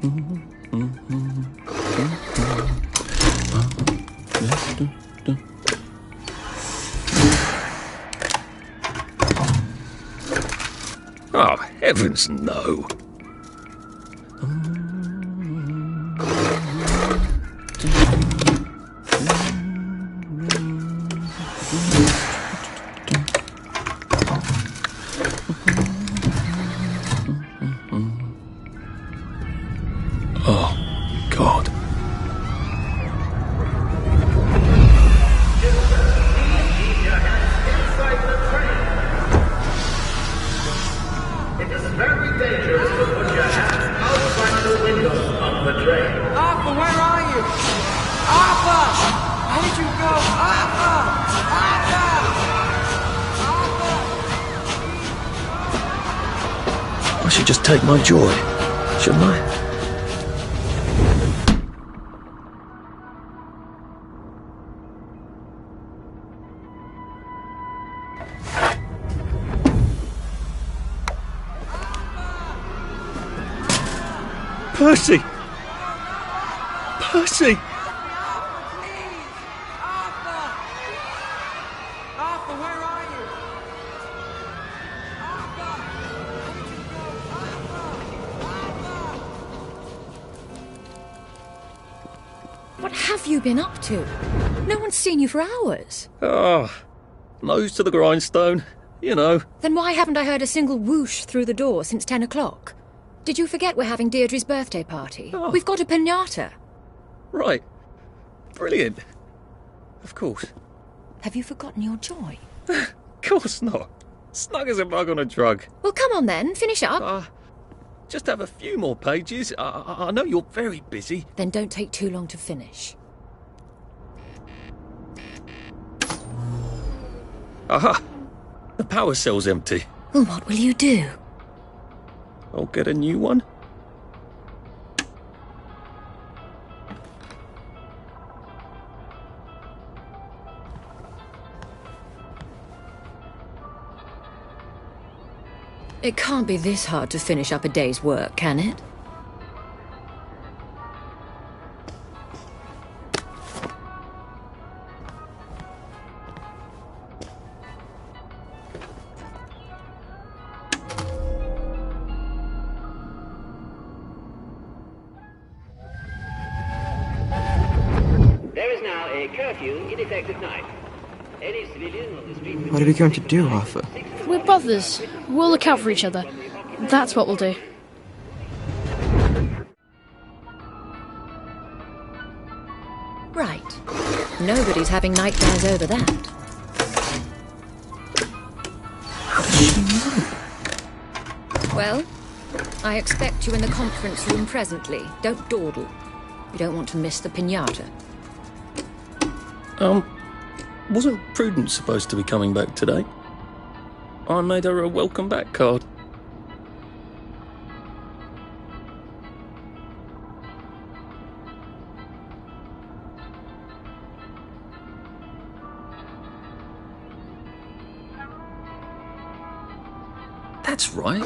Oh, heavens no. Oh, God. It is very dangerous to put your hands outside the windows of the train. Arthur, where are you? Arthur! Where did you go? Arthur! Arthur! I should just take my joy, shouldn't I? Percy! Percy! Arthur! Arthur, where are you? Arthur! Where did you go? Arthur! What have you been up to? No one's seen you for hours. Ah, nose to the grindstone, you know. Then why haven't I heard a single whoosh through the door since 10 o'clock? Did you forget we're having Deirdre's birthday party? Oh. We've got a piñata. Right. Brilliant. Of course. Have you forgotten your joy? Of course not. Snug as a bug on a drug. Well, come on then, finish up. Just have a few more pages. I know you're very busy. Then don't take too long to finish. Aha! The power cell's empty. Well, what will you do? I'll get a new one. It can't be this hard to finish up a day's work, can it? There is now a curfew in effect at night. Any civilian on the street... What are we going to do, Arthur? We're brothers. We'll look out for each other. That's what we'll do. Right. Nobody's having nightmares over that. How did she know? Well, I expect you in the conference room presently. Don't dawdle. You don't want to miss the piñata. Wasn't Prudence supposed to be coming back today? I made her a welcome back card. That's right.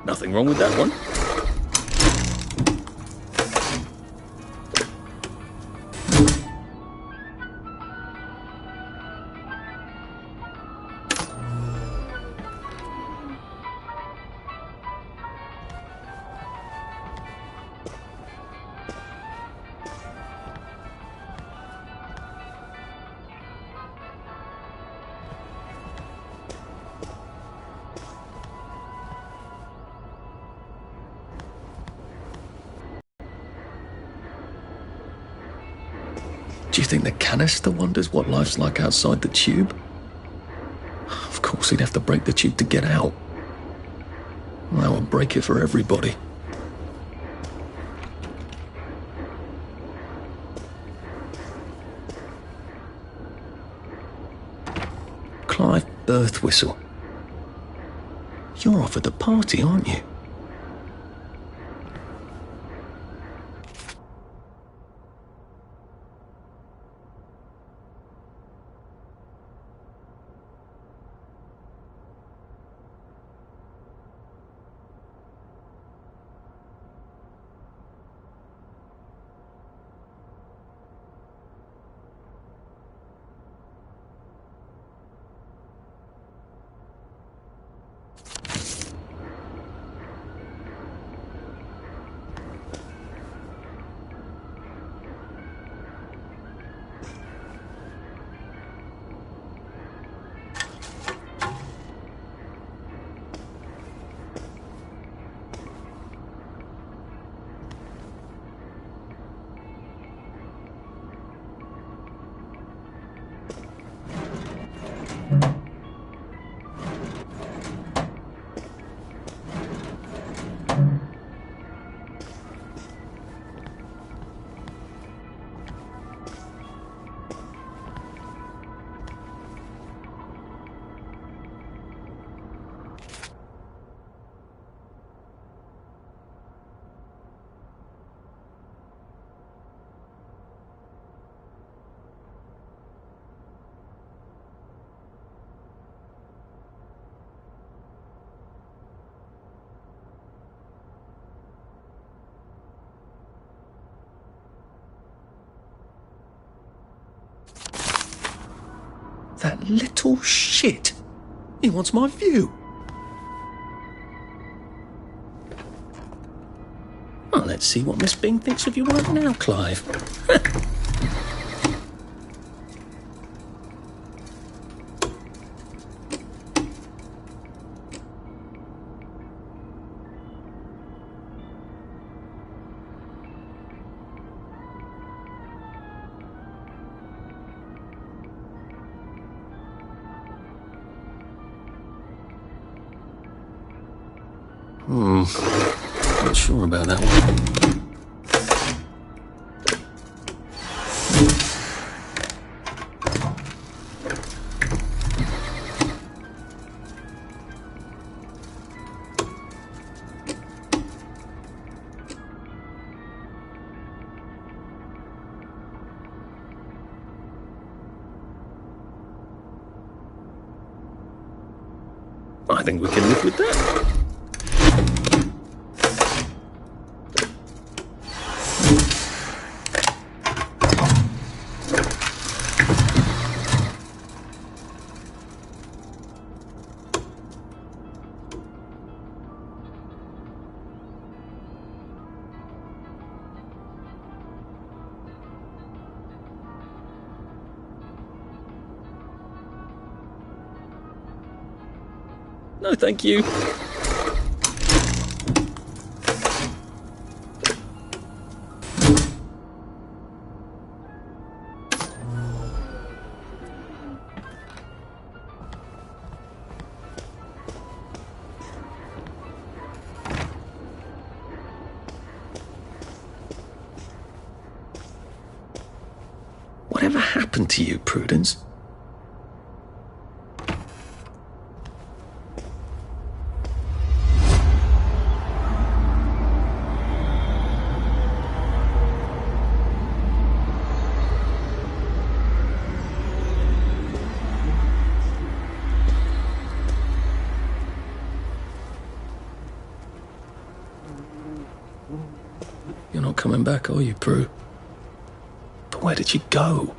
Nothing wrong with that one. Do you think the canister wonders what life's like outside the tube? Of course, he'd have to break the tube to get out. Well, that would break it for everybody. birth whistle. You're off at the party, aren't you? That little shit! He wants my view! Well, let's see what Miss Bing thinks of your work now, Clive. Not sure about that one. I think we can live with that. No, thank you. Whatever happened to you, Prudence? You're not coming back, are you, Prue? But where did you go?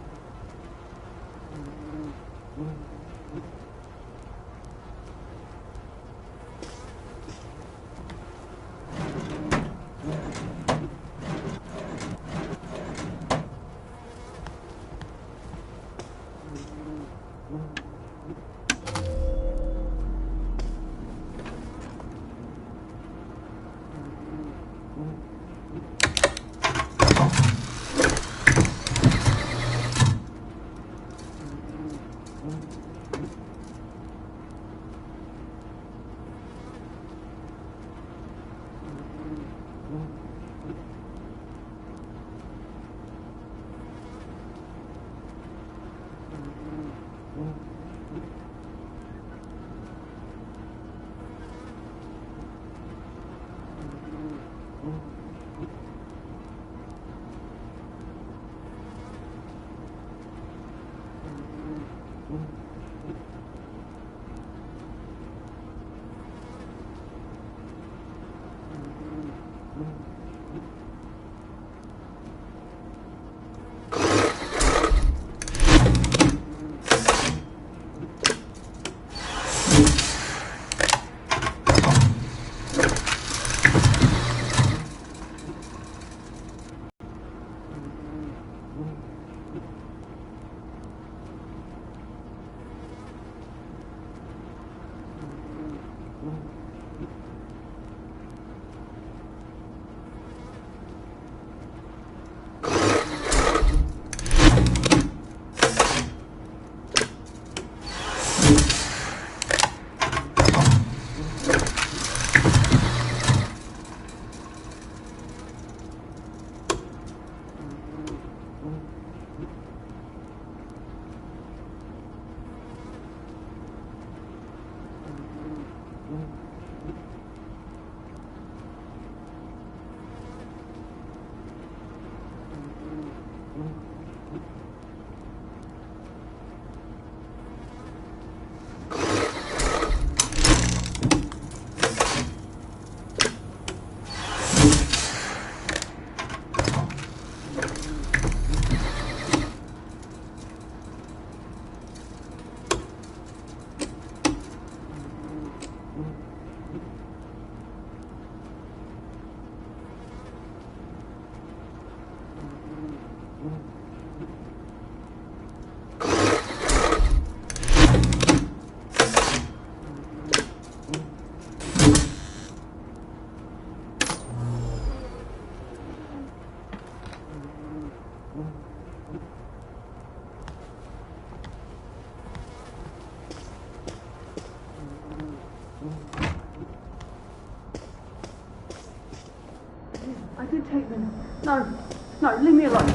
I did take them. No, leave me alone.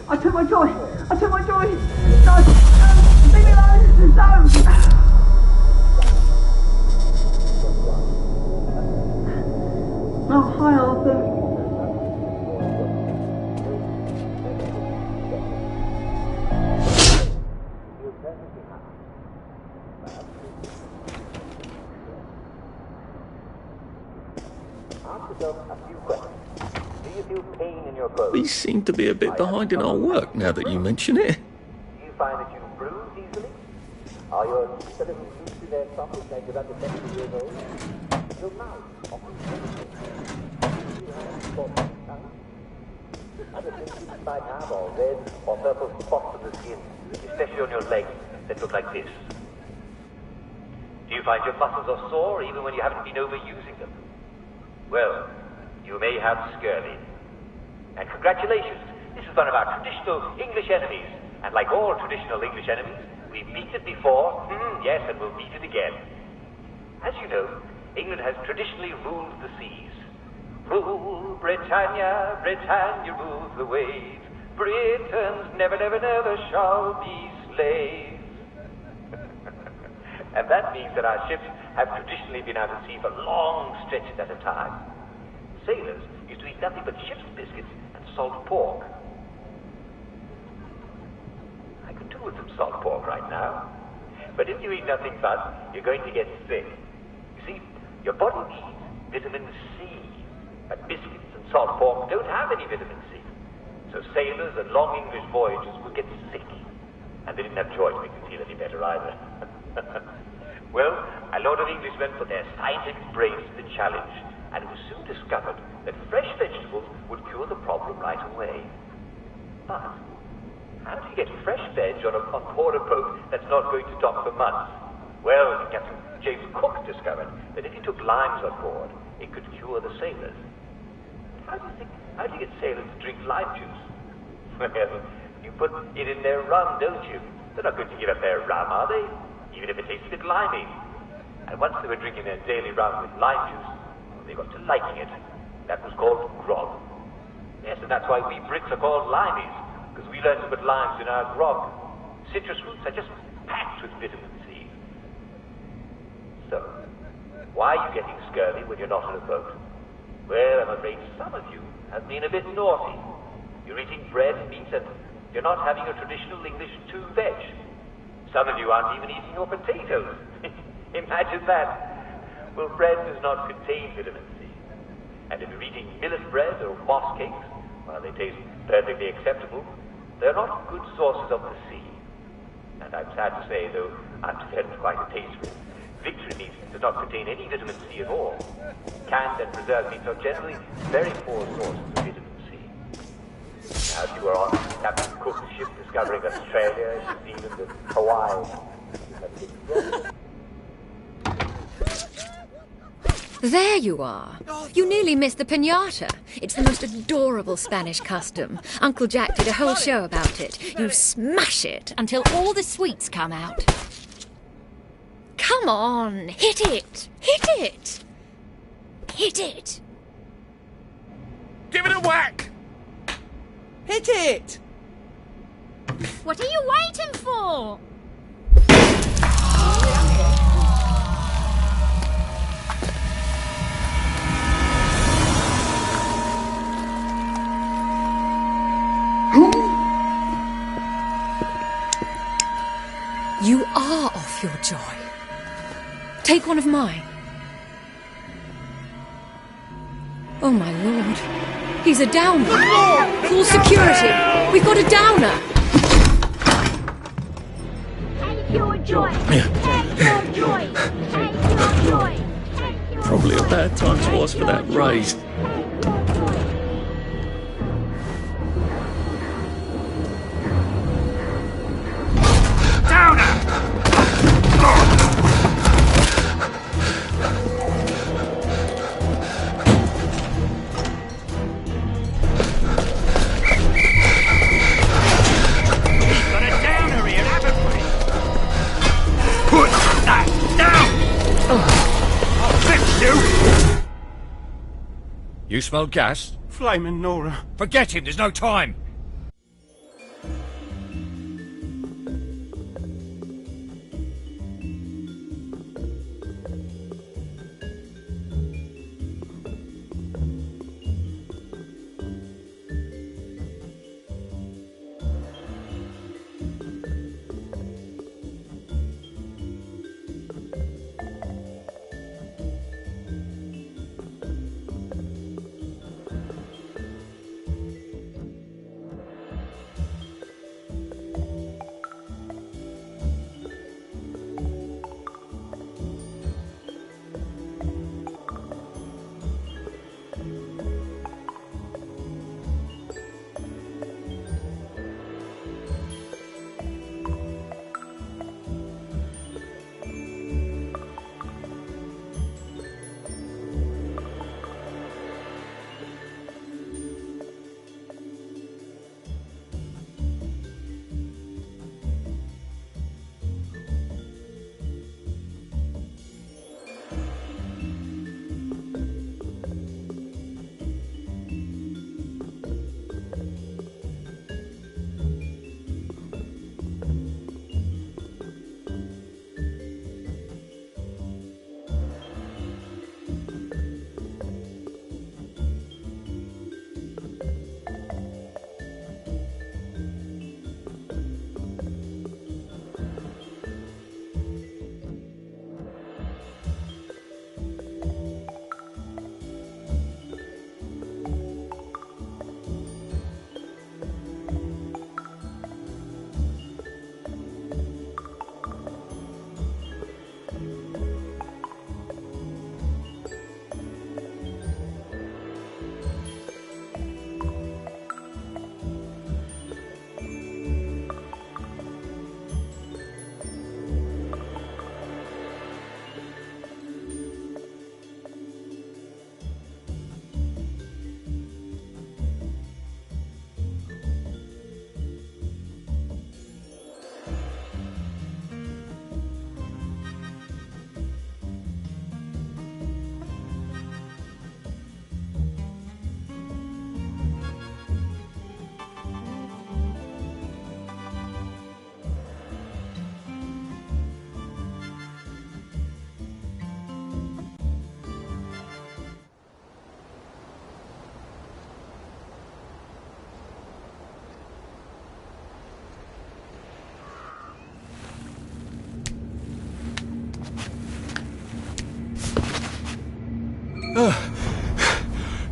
I took my joy. No, leave me alone. No. Oh, hi, Arthur. We seem to be a bit behind in our work now that you mention it. Do you find that you bruise easily? Are your teeth a little loose in their sockets as you're under 70 years old? Your mouth often do you have spots on the tongue? Other things you might have are red or purple spots on the skin, especially on your legs that look like this. Do you find your muscles are sore even when you haven't been overusing them? Well, you may have scurvy. And congratulations, this is one of our traditional English enemies. And like all traditional English enemies, we've beaten it before, yes, and we'll beat it again. As you know, England has traditionally ruled the seas. Rule, Britannia, Britannia rules the waves. Britons never, never, never shall be slaves. And that means that our ships have traditionally been out at sea for long stretches at a time. Sailors used to eat nothing but ship's biscuits and salt pork. I could do with some salt pork right now. But if you eat nothing but, you're going to get sick. You see, your body needs vitamin C. But biscuits and salt pork don't have any vitamin C. So sailors and long English voyagers would get sick. And they didn't have joy to make them feel any better either. Well, a lot of Englishmen put their scientific brains to the challenge, and it was soon discovered that fresh vegetables would cure the problem right away. But how do you get fresh veg on board a boat that's not going to dock for months? Well, Captain James Cook discovered that if you took limes on board, it could cure the sailors. How do you get sailors to drink lime juice? Well, you put it in their rum, don't you? They're not going to give up their rum, are they? Even if it tastes a bit limey. And once they were drinking their daily rum with lime juice, they got to liking it. That was called grog. Yes, and that's why we Brits are called limeys, because we learned to put limes in our grog. Citrus fruits are just packed with vitamin C. So, why are you getting scurvy when you're not on a boat? Well, I'm afraid some of you have been a bit naughty. You're eating bread, meat, and you're not having your traditional English 2-veg. Some of you aren't even eating your potatoes. Imagine that. Well, bread does not contain vitamin C. And if you're eating millet bread or moss cakes, while they taste perfectly acceptable, they're not good sources of the sea. And I'm sad to say, though I'm developed quite a taste for it, victory meat does not contain any vitamin C at all. Canned and preserved meats are generally very poor sources of vitamin C. Now, if you were on Captain Cook's ship discovering Australia, New Zealand, and Hawaii, There you are. You nearly missed the piñata. It's the most adorable Spanish custom. Uncle Jack did a whole show about it. You smash it until all the sweets come out. Come on, hit it! Hit it! Hit it! Give it a whack! Hit it! What are you waiting for? You are off your joy. Take one of mine. Oh, my lord. He's a downer. Full security. We've got a downer. Take your joy. Take your joy. Take your joy. Take your Probably a bad time to ask for that raise. You smell gas? Flaming Nora. Forget him, there's no time.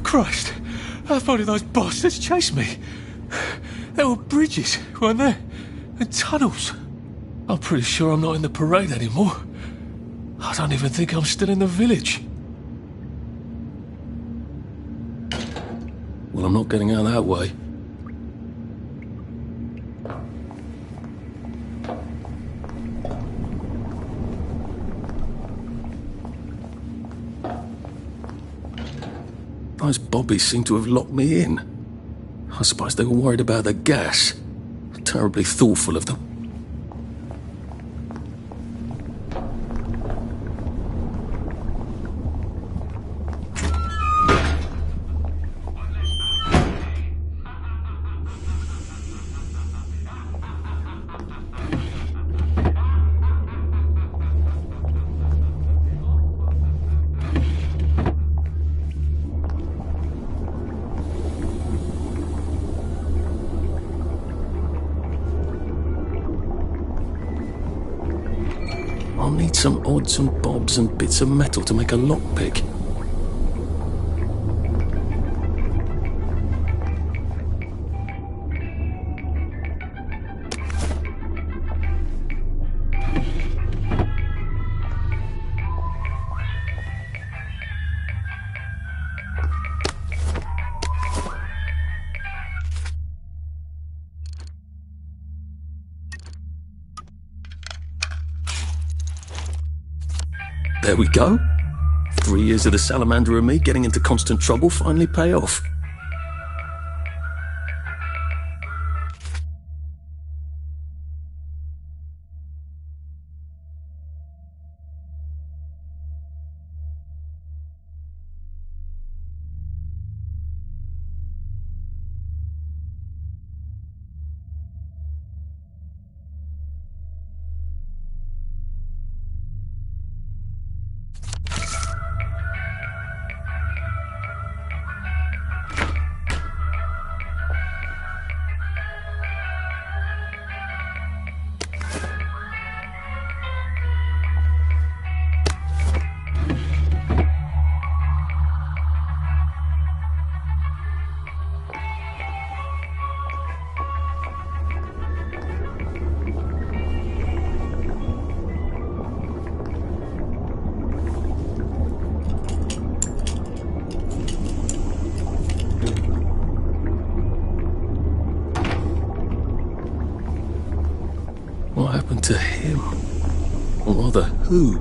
Christ, how far did those bastards chase me? There were bridges, weren't there? And tunnels. I'm pretty sure I'm not in the parade anymore. I don't even think I'm still in the village. Well, I'm not getting out that way. Those bobbies seem to have locked me in. I suppose they were worried about the gas. Terribly thoughtful of them. I'll need some odds and bobs and bits of metal to make a lockpick. There we go. 3 years of the salamander and me getting into constant trouble finally pay off. What happened to him? Or rather, who?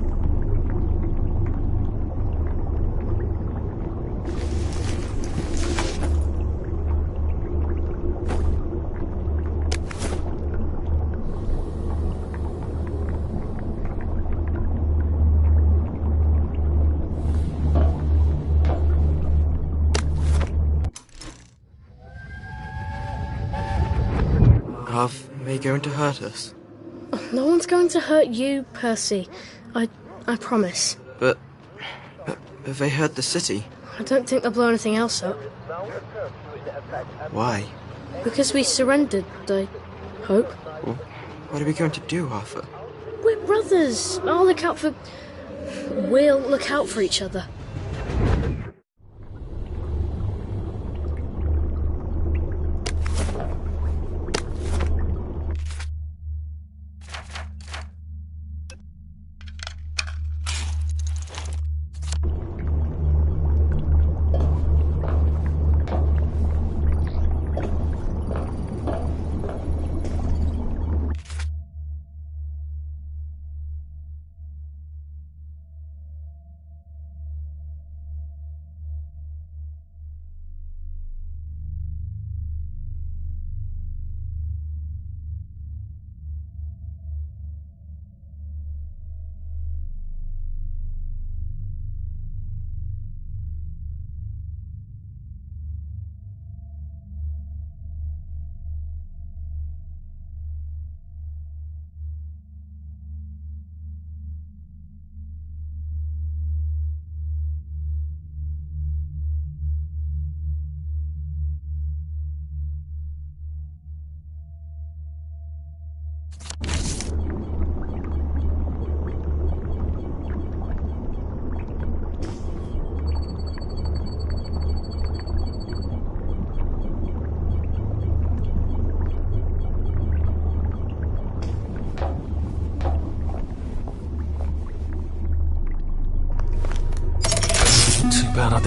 Are they going to hurt us? No one's going to hurt you, Percy. I promise. But have they hurt the city? I don't think they'll blow anything else up. Why? Because we surrendered, I hope. Well, what are we going to do, Arthur? We're brothers. We'll look out for each other.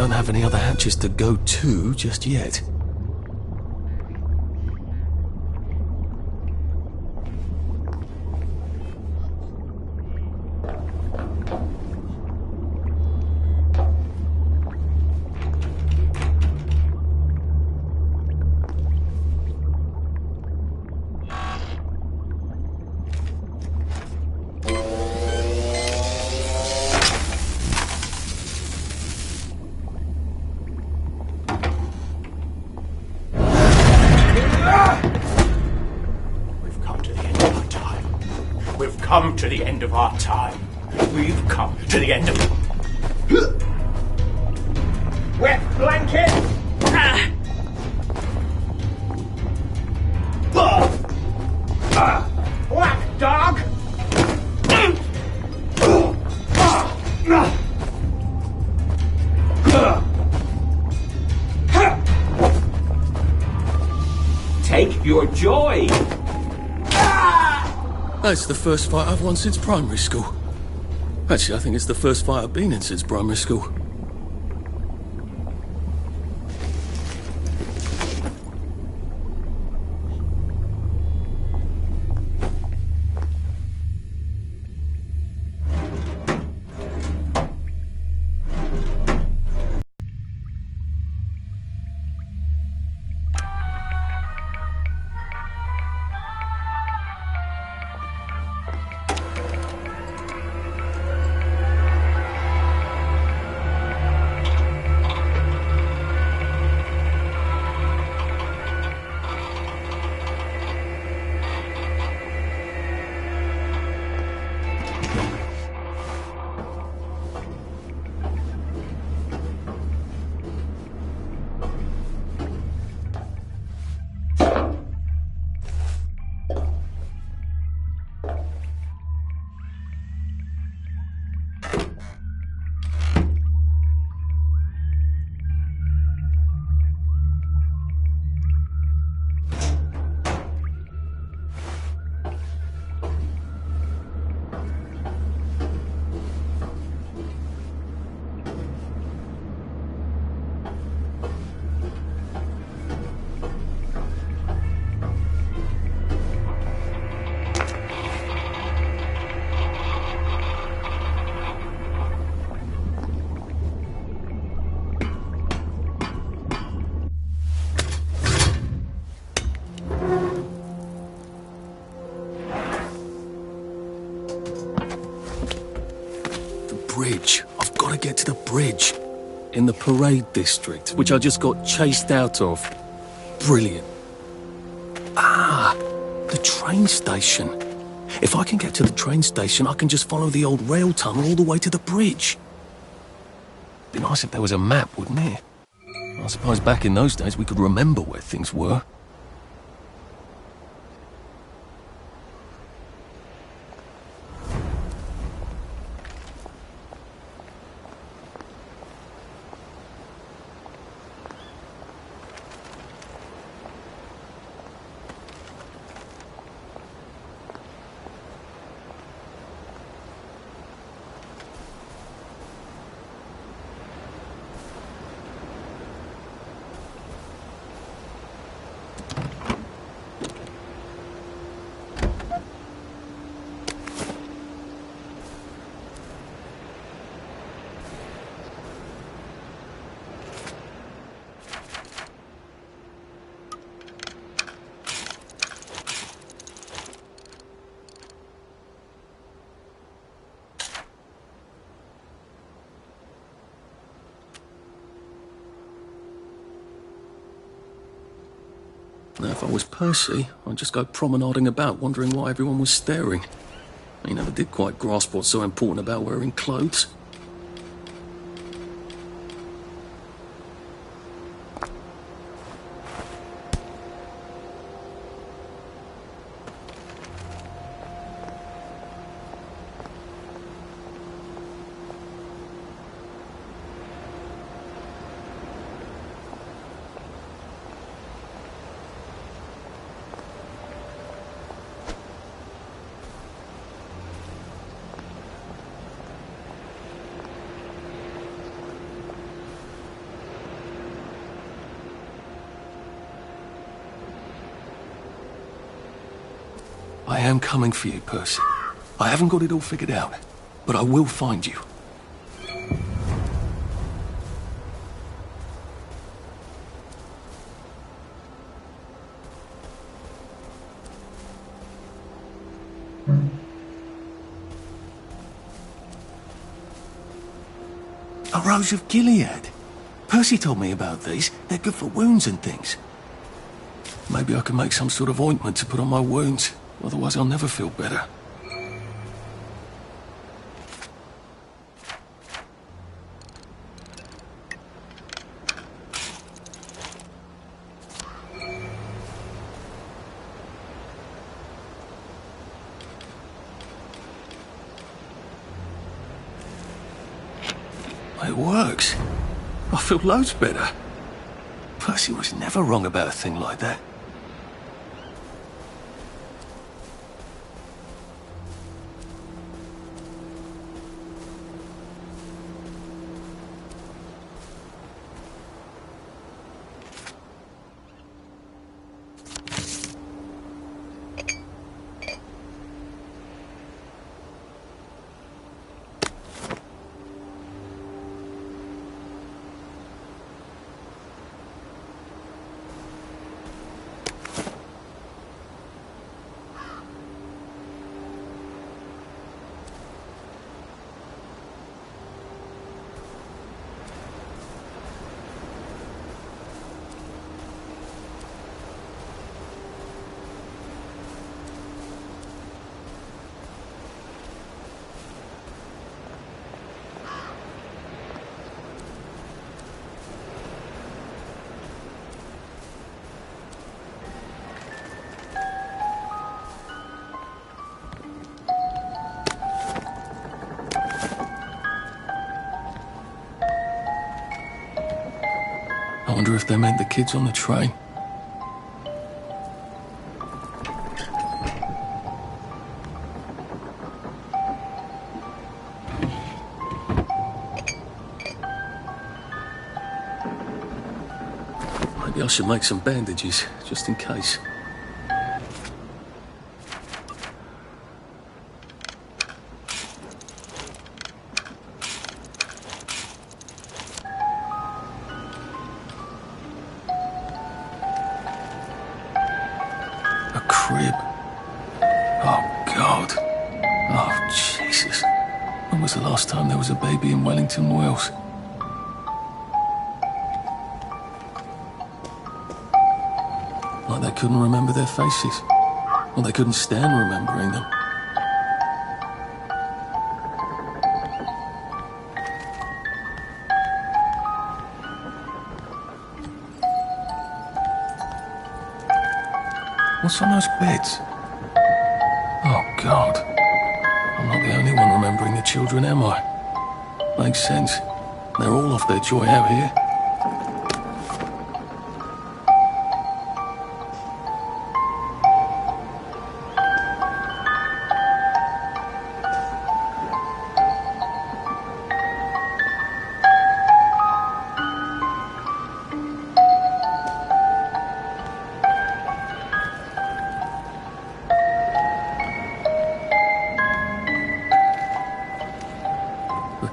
don't have any other hatches to go to just yet. Come to the end of our time. We've come to the end of... Wet blanket! Black dog! Take your joy! That's the first fight I've won since primary school. Actually, I think it's the first fight I've been in since primary school. Bridge. I've got to get to the bridge. In the parade district, which I just got chased out of. Brilliant. Ah, the train station. If I can get to the train station, I can just follow the old rail tunnel all the way to the bridge. Be nice if there was a map, wouldn't it? I suppose back in those days we could remember where things were. Now, if I was Percy, I'd just go promenading about, wondering why everyone was staring. He never did quite grasp what's so important about wearing clothes. am coming for you, Percy. I haven't got it all figured out, but I will find you. A Rose of Gilead. Percy told me about these. They're good for wounds and things. Maybe I can make some sort of ointment to put on my wounds. Otherwise I'll never feel better. It works. I feel loads better. Percy was never wrong about a thing like that. I wonder if they meant the kids on the train. Maybe I should make some bandages, just in case. Crib. Oh, God. Oh, Jesus. When was the last time there was a baby in Wellington, Wales? Like they couldn't remember their faces. Or they couldn't stand remembering them. What's on those beds? Oh, God. I'm not the only one remembering the children, am I? Makes sense. They're all off their joy out here.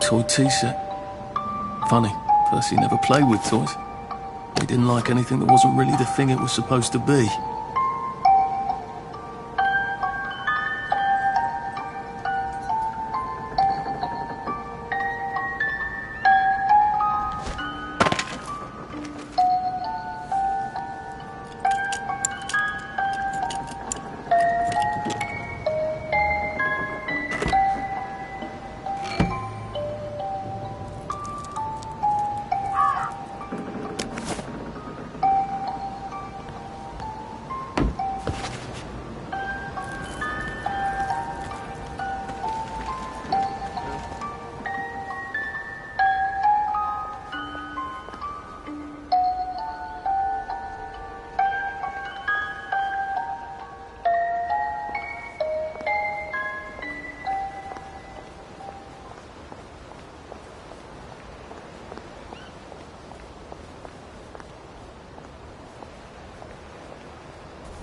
Toy tea set. Funny, Percy never played with toys. He didn't like anything that wasn't really the thing it was supposed to be.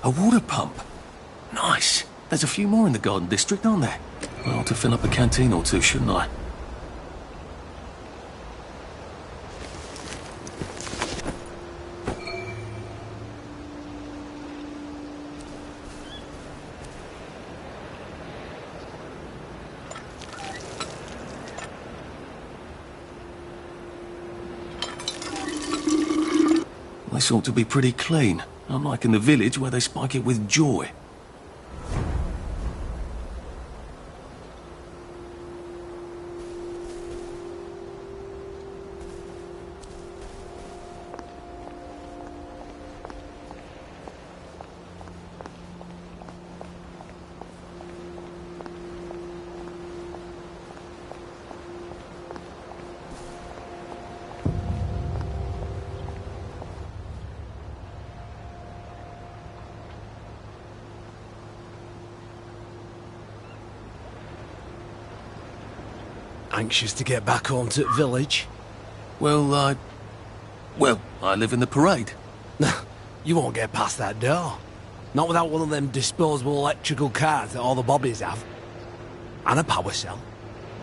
A water pump. Nice. There's a few more in the Garden District, aren't there? I ought to fill up a canteen or two, shouldn't I? This ought to be pretty clean, unlike in the village where they spike it with joy. Anxious to get back home to the village? Well, I live in the parade. You won't get past that door. Not without one of them disposable electrical cars that all the bobbies have. And a power cell.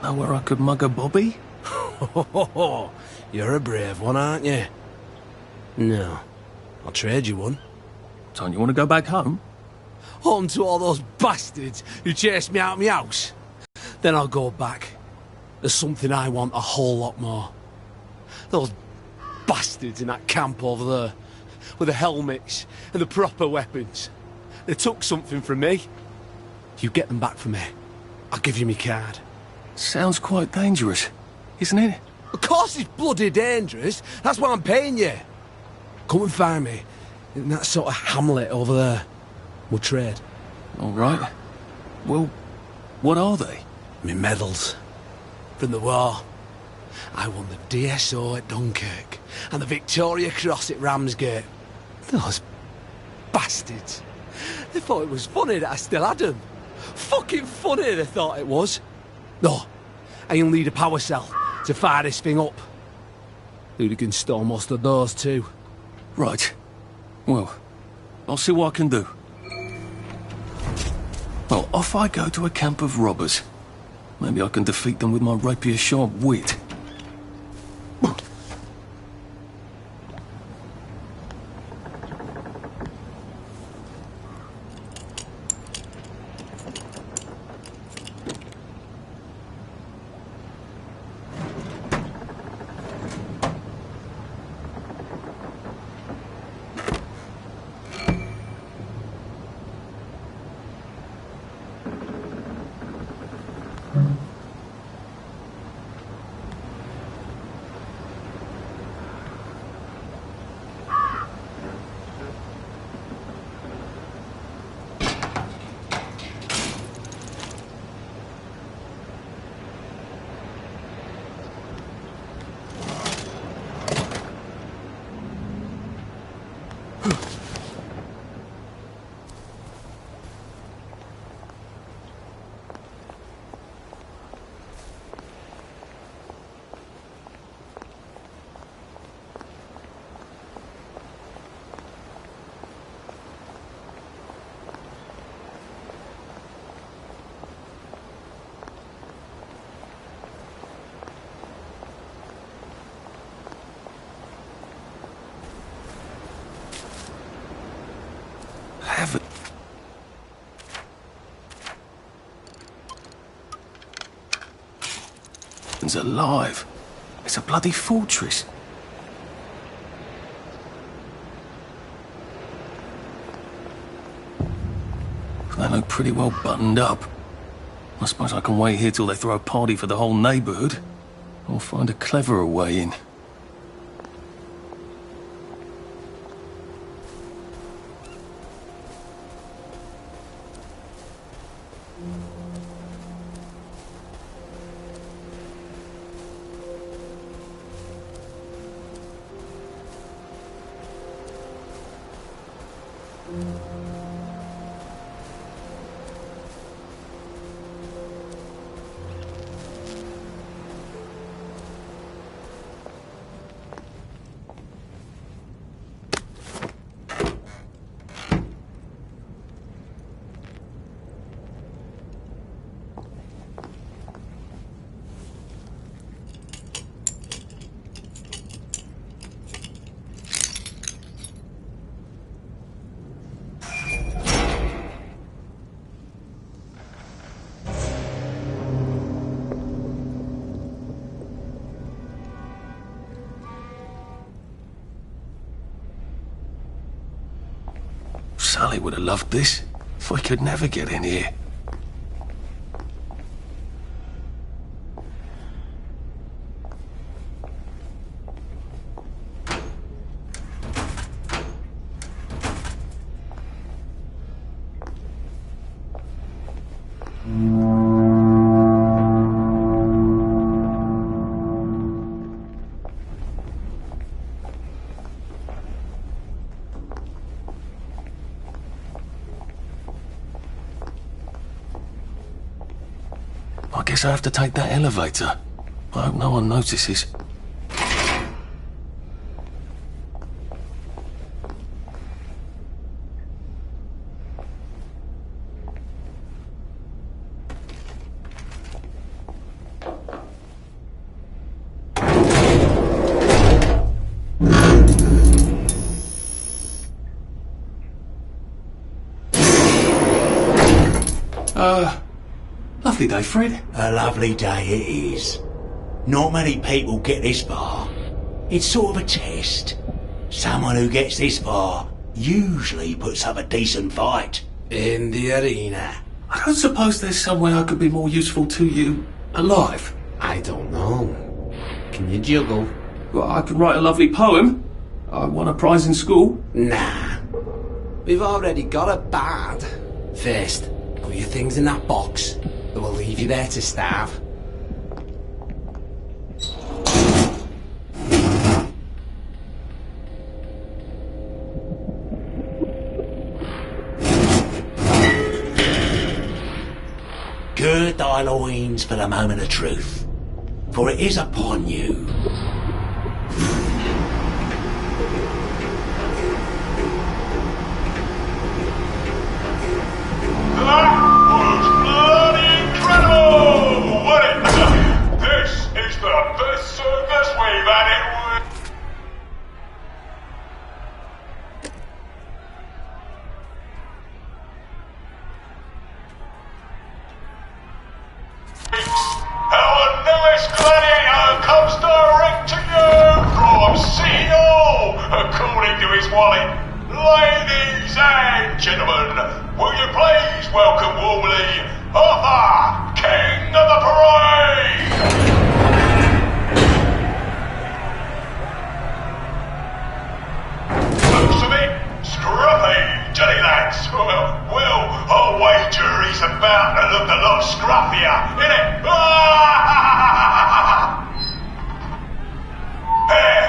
Know where I could mug a bobby? You're a brave one, aren't you? No. I'll trade you one. Don't you want to go back home? Home to all those bastards who chased me out of my house? Then I'll go back. There's something I want a whole lot more. Those bastards in that camp over there, with the helmets and the proper weapons. They took something from me. You get them back for me. I'll give you my card. Sounds quite dangerous, isn't it? Of course it's bloody dangerous. That's why I'm paying you. Come and find me in that sort of hamlet over there. We'll trade. All right. Well, what are they? Me medals. From the war. I won the DSO at Dunkirk and the Victoria Cross at Ramsgate. Those bastards. They thought it was funny that I still had them. Fucking funny they thought it was. No, I'll need a power cell to fire this thing up. Hooligans stole most of those too. Right. Well, I'll see what I can do. Well, off I go to a camp of robbers. Maybe I can defeat them with my rapier-sharp wit. Heaven's alive. It's a bloody fortress. They look pretty well buttoned up. I suppose I can wait here till they throw a party for the whole neighbourhood. Or find a cleverer way in. Sully would have loved this. We could never get in here. I guess I have to take that elevator. I hope no one notices. Lovely day, Fred. A lovely day it is. Not many people get this far. It's sort of a test. Someone who gets this far usually puts up a decent fight. In the arena. I don't suppose there's some way I could be more useful to you alive. I don't know. Can you juggle? Well, I can write a lovely poem. I won a prize in school. Nah. We've already got a bard. First, put your things in that box. They will leave you there to starve. Gird thy loins for the moment of truth, for it is upon you. Ladies and gentlemen, will you please welcome warmly Arthur, King of the Parade! Looks a bit scruffy, Johnny lads. Well, I'll wager he's about to look a lot scruffier, innit? Hey,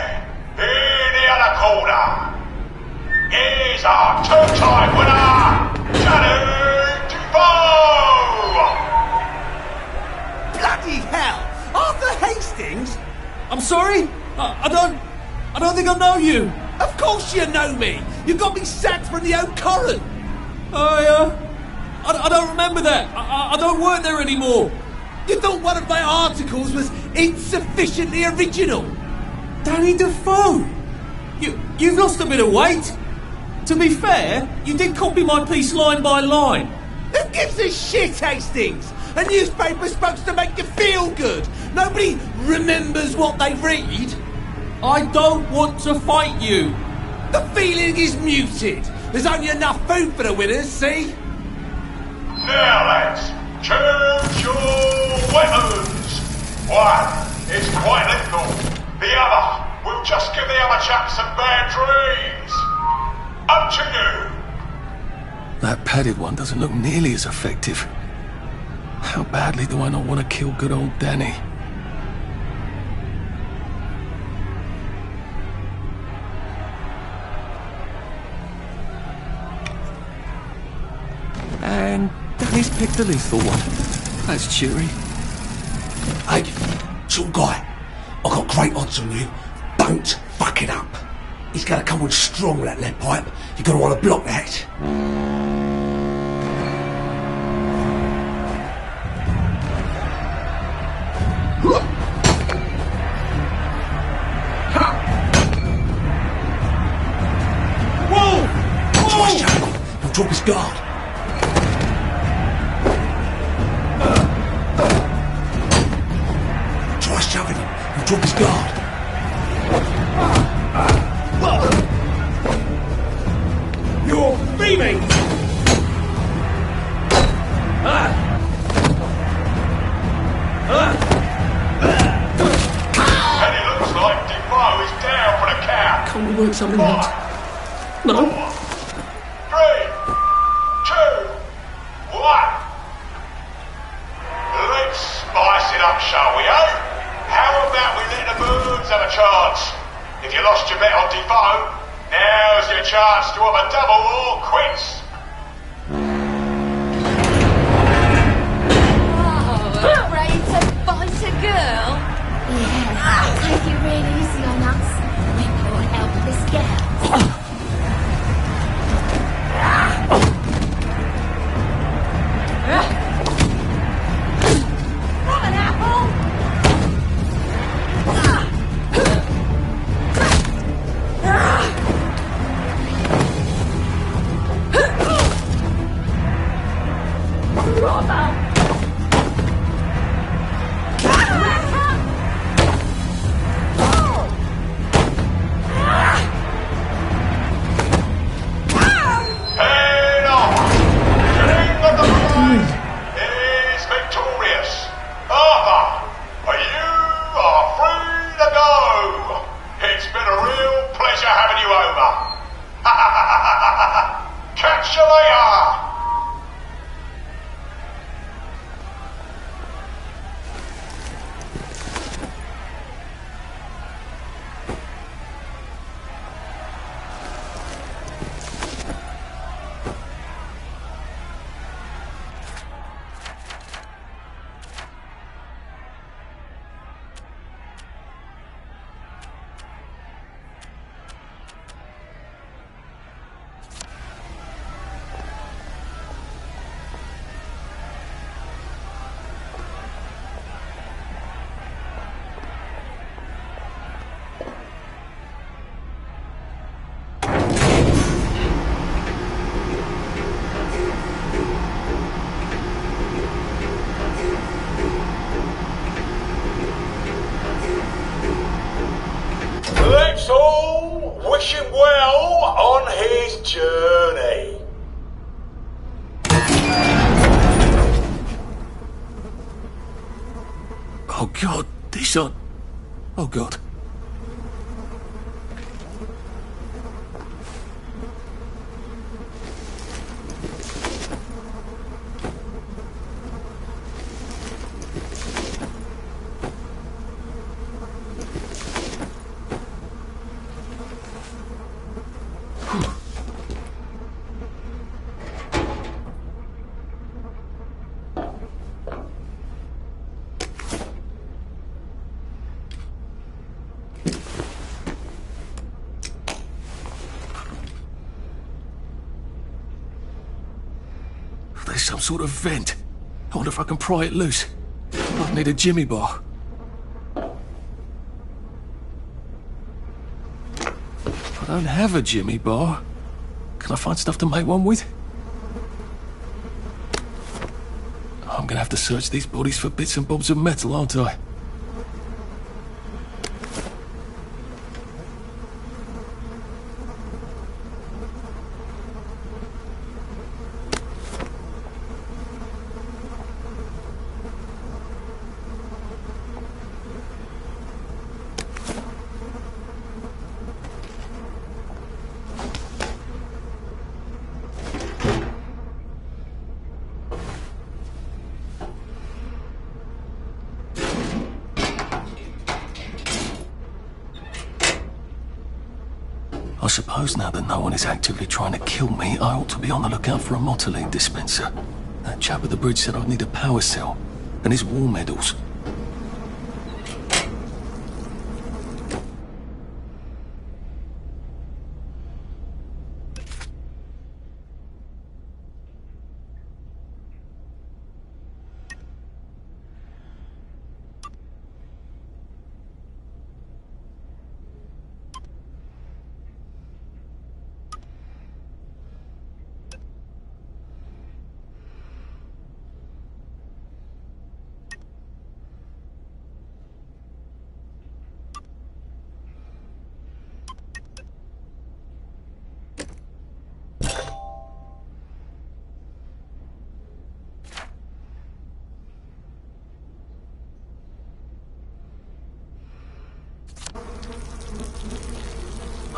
in the other corner. Is our two-time winner, Johnny Defoe! Bloody hell! Arthur Hastings? I'm sorry? I don't think I know you. Of course you know me! You got me sacked from the Oak Current! I don't remember that. I don't work there anymore. You thought one of my articles was insufficiently original? Danny Defoe! You've lost a bit of weight. To be fair, you did copy my piece line by line. Who gives a shit, Hastings? A newspaper's supposed to make you feel good. Nobody remembers what they read. I don't want to fight you. The feeling is muted. There's only enough food for the winners, see? Now lads, choose your weapons. One is quite lethal. The other will just give the other chap some bad dreams. Up to you. That padded one doesn't look nearly as effective. How badly do I not want to kill good old Danny? And Danny's picked the lethal one. That's cheery. Hey, some guy, I've got great odds on you. Don't fuck it up. He's gonna come on strong with that lead pipe. You're gonna want to block that. Whoa! Try shoving him. He'll drop his guard. Try shoving him. He'll drop his guard. You're beaming! Can't we work something out? No? 3, 2, 1. Let's spice it up, shall we, eh? How about we let the birds have a chance? If you lost your bet on Defoe, now's your chance to have a double or quits. Afraid to fight a girl? Yeah, take it really easy on us. We're poor helpless girls. What an apple! Brother! Catch you later! Let's all wish him well on his journey. Oh God, this on. Oh God. There's some sort of vent. I wonder if I can pry it loose. I need a jimmy bar. I don't have a jimmy bar. Can I find stuff to make one with? I'm gonna have to search these bodies for bits and bobs of metal, aren't I? I suppose now that no one is actively trying to kill me, I ought to be on the lookout for a motoline dispenser. That chap at the bridge said I'd need a power cell, and his war medals.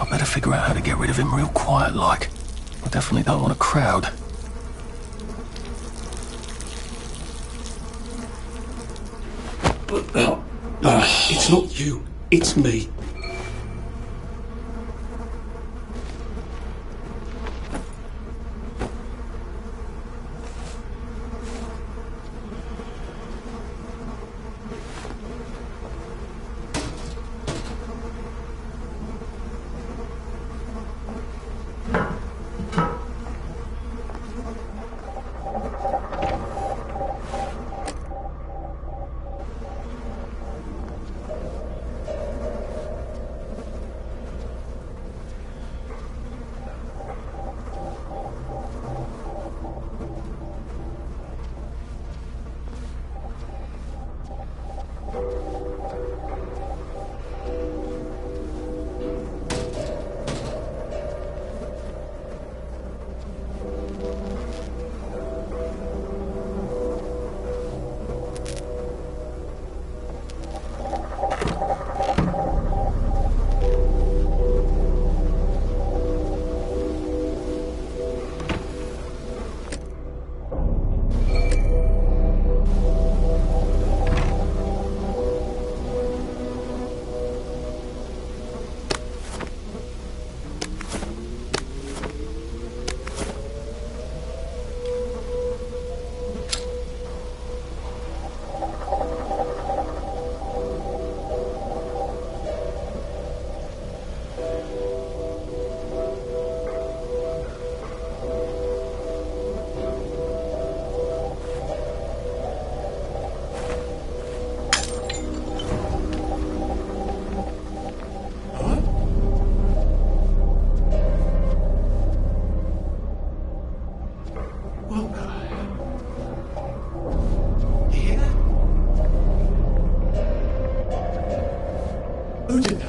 I better figure out how to get rid of him real quiet like. I definitely don't want a crowd. It's not you, it's me. Who did that?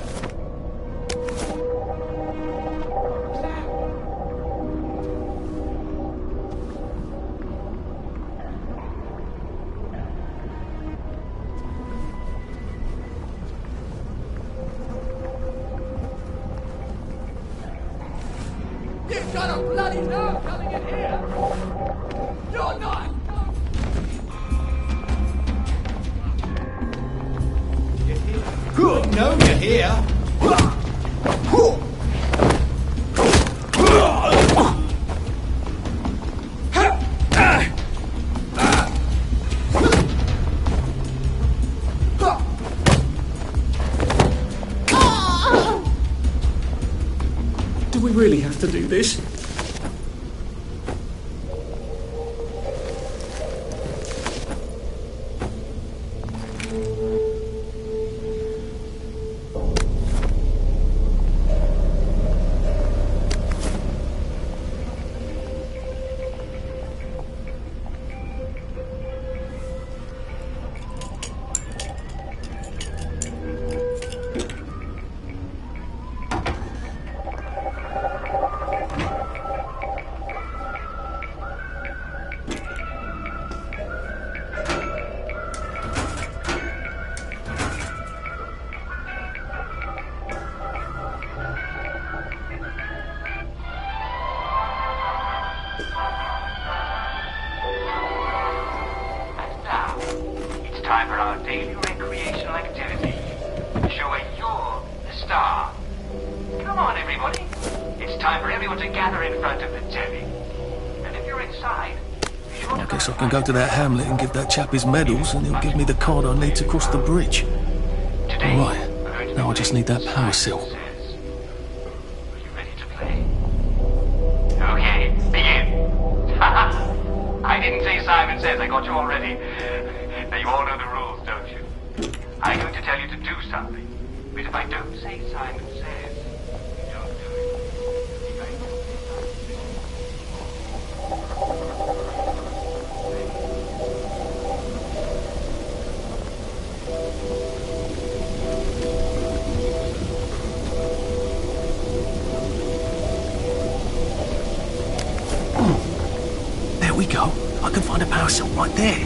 You've got a bloody nerve coming in here! You're not! No, you're here! Do we really have to do this? Time for our daily recreational activity. Show where you're the star. Come on, everybody. It's time for everyone to gather in front of the telly. And if you're inside, be sure I guess I can go to that hamlet and give that chap his medals, and he'll give me the card I need to cross the bridge. Right, now I just need that power cell. Okay, begin. I didn't say Simon Says. I got you already. Now you all know the rules, don't you? I'm going to tell you to do something. But if I don't say Simon Says, you don't do it. If I don't say There we go. I can find a power cell right there.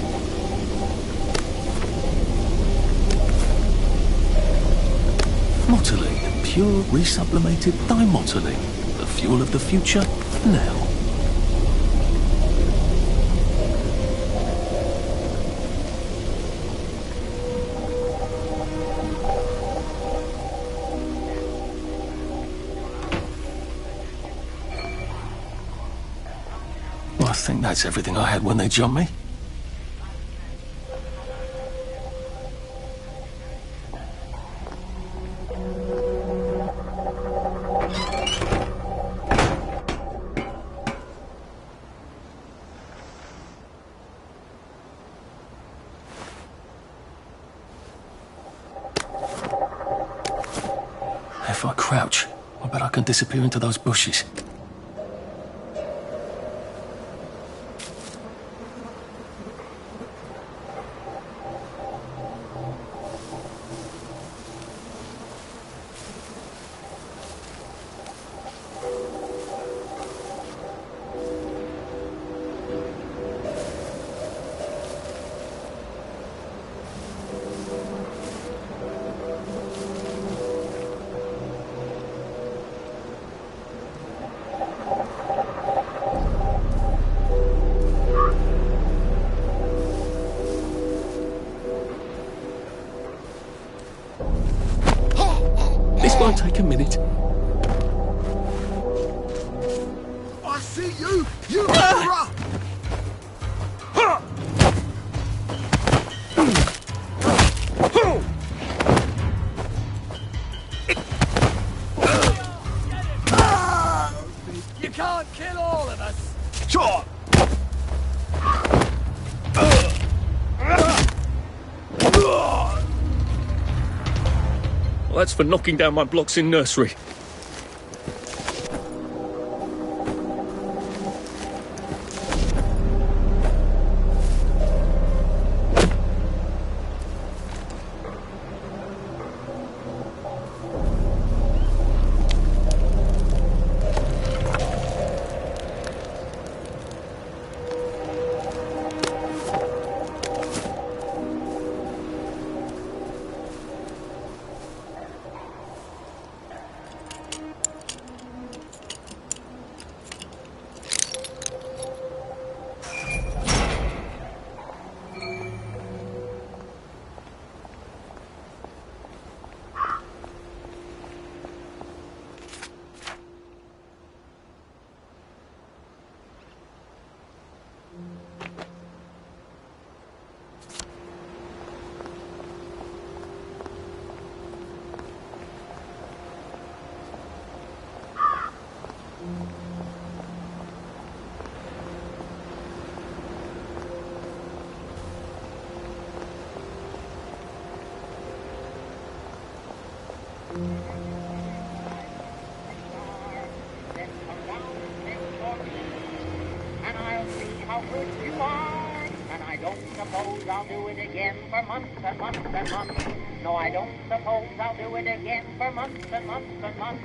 Motley, pure resublimated dimotylene. The fuel of the future, now. Well, I think that's everything I had when they jumped me. If I crouch, I bet I can disappear into those bushes. This won't take a minute. I see you! You murderer! You can't kill all of us. Sure! Well, that's for knocking down my blocks in nursery. And I'll see how good you are. And I don't suppose I'll do it again for months and months and months. No, I don't suppose I'll do it again for months and months and months.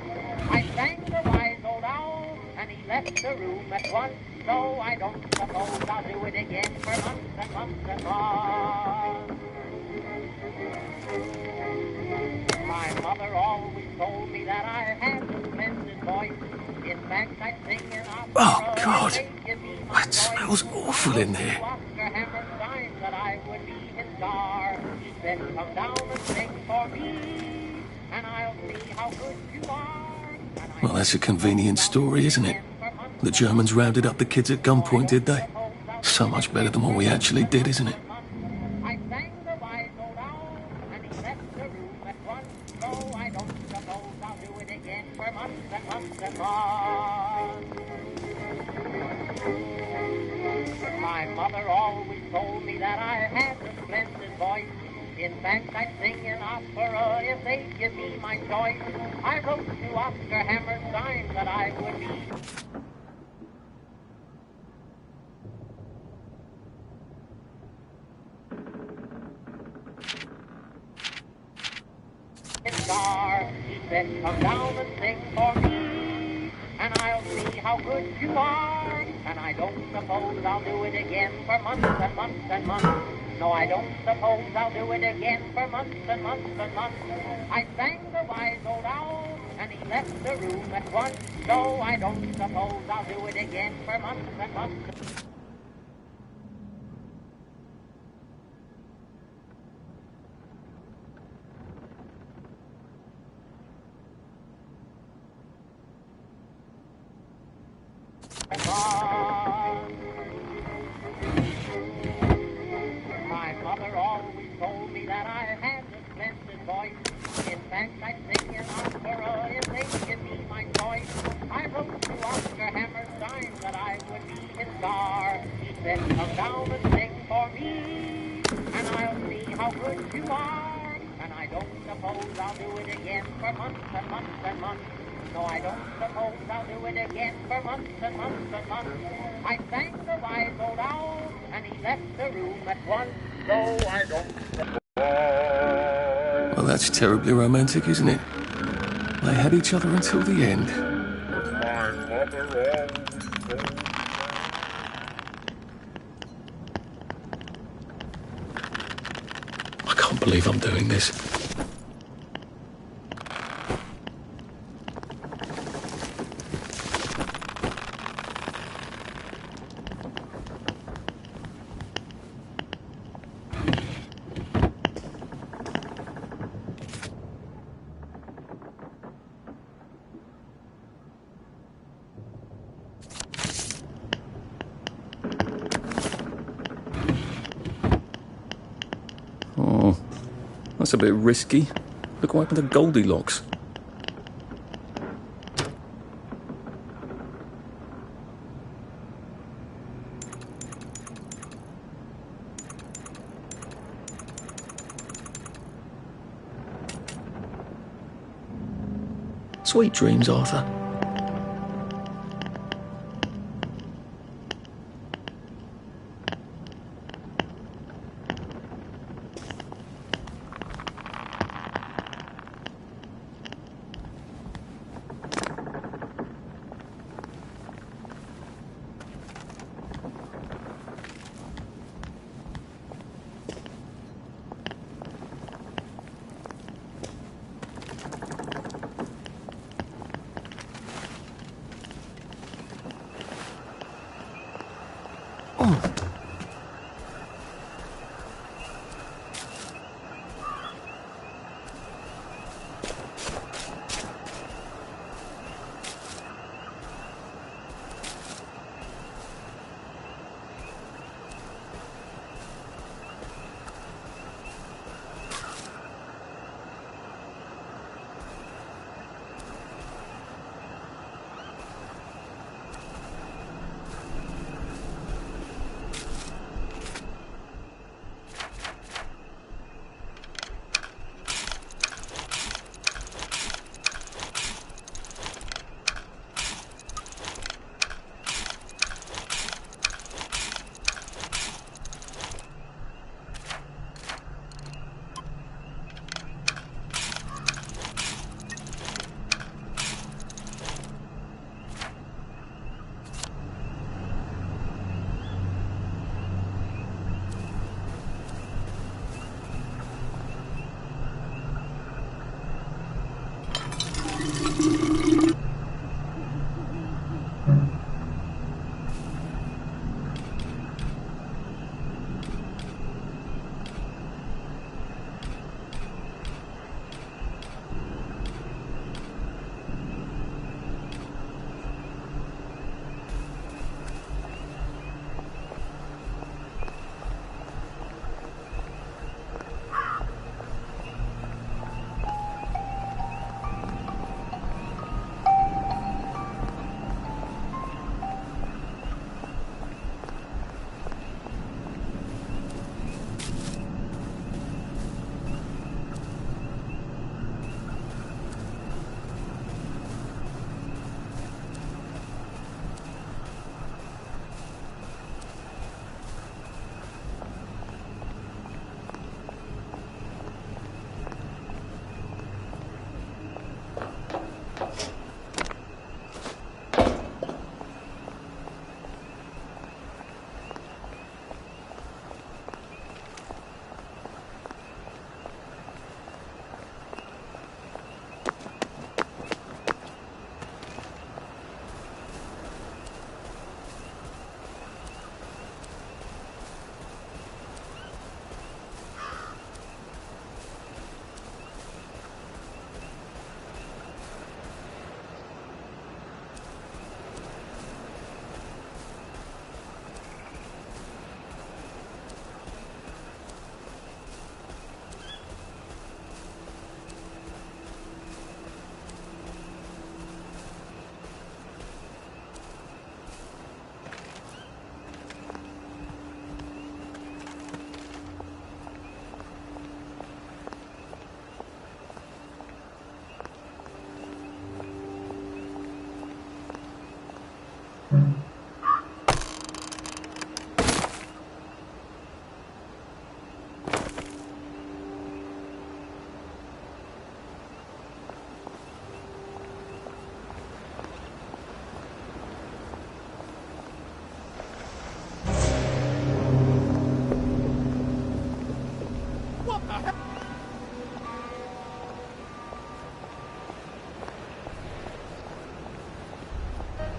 I sang the wise old owl, and he left the room at once. So I don't suppose I'll do it again for months and months and months. My mother always told me that I had a splendid voice. In fact, I sing in opera. Oh, God. It smells awful in there. Oscar Hammer's time that I would be his star. He said, come down and sing for me, and I'll see how good you are. Well, that's a convenient story, isn't it? The Germans rounded up the kids at gunpoint, did they? So much better than what we actually did, isn't it? I sang the wise old owl, and he left the room at once. So I don't suppose I'll do it again for months and months and months. My mother always told me that I had a splendid voice. In fact, I sing in opera if they give me my choice. I wrote to Oscar Hammerstein that I would be his star. He said, come down and sing for me, and I'll see how good you are. And I don't suppose I'll do it again for months and months and months. No, I don't suppose I'll do it again for months and months and months. I sang the wise old owl, and he left the room at once. So I don't suppose I'll do it again for months and months. My mother always told me that I had a splendid voice. In fact, I sing in opera if they give me my choice. I wrote to Oscar Hammerstein that I would be his star. He said, come down and sing for me, and I'll see how good you are. And I don't suppose I'll do it again for months and months and months. No, I don't suppose I'll do it again for months and months and months. I sang the wise old owl, and he left the room at once. So I don't suppose... Well, that's terribly romantic, isn't it? They had each other until the end. I can't believe I'm doing this. Oh, that's a bit risky. Look what happened to Goldilocks. Sweet dreams, Arthur.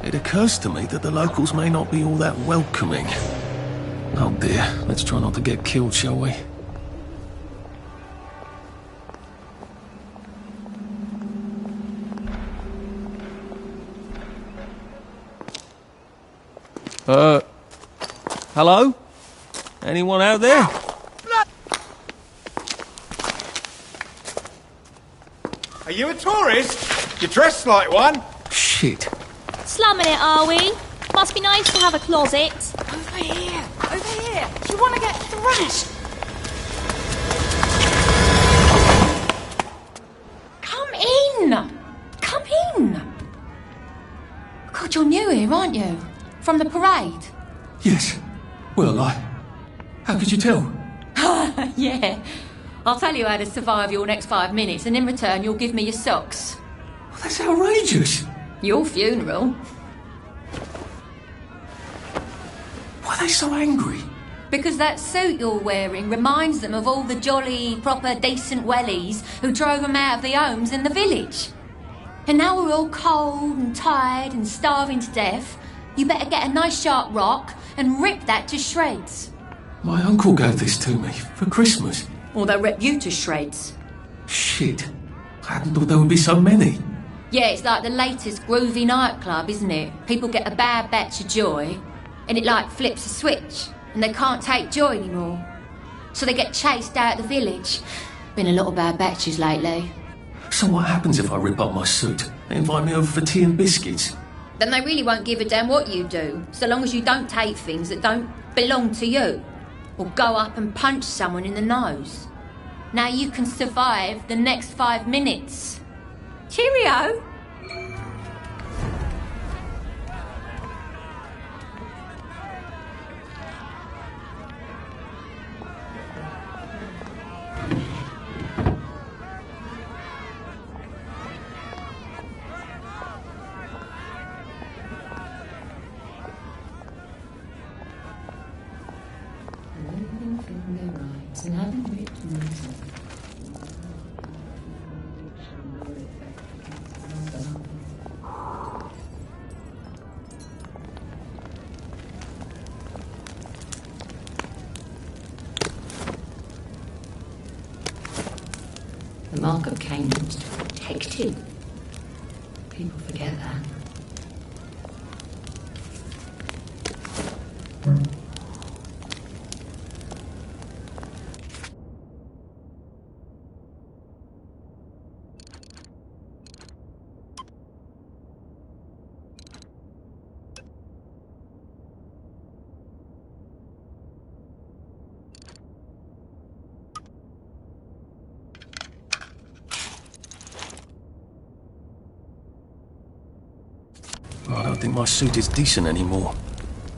it occurs to me that the locals may not be all that welcoming. Oh dear, let's try not to get killed, shall we? Hello? Anyone out there? Are you a tourist? You're dressed like one. Shit. Slumming it, are we? Must be nice to have a closet. Over here! Over here! Do you want to get thrashed? Come in! Come in! God, you're new here, aren't you? From the parade? Yes. Well, how could you tell? Yeah. I'll tell you how to survive your next 5 minutes, and in return you'll give me your socks. Well, that's outrageous. Your funeral. Why are they so angry? Because that suit you're wearing reminds them of all the jolly, proper, decent wellies who drove them out of their homes in the village. And now we're all cold and tired and starving to death. You better get a nice sharp rock and rip that to shreds. My uncle gave this to me for Christmas. Or they'll rip you to shreds. Shit. I hadn't thought there would be so many. Yeah, it's like the latest groovy nightclub, isn't it? People get a bad batch of joy, and it like flips a switch, and they can't take joy anymore. So they get chased out of the village. Been a lot of bad batches lately. So what happens if I rip up my suit? They invite me over for tea and biscuits. Then they really won't give a damn what you do, so long as you don't take things that don't belong to you. Or go up and punch someone in the nose. Now you can survive the next 5 minutes. Cheerio! The mark of Cain was to protect him. People forget that. I don't think my suit is decent anymore.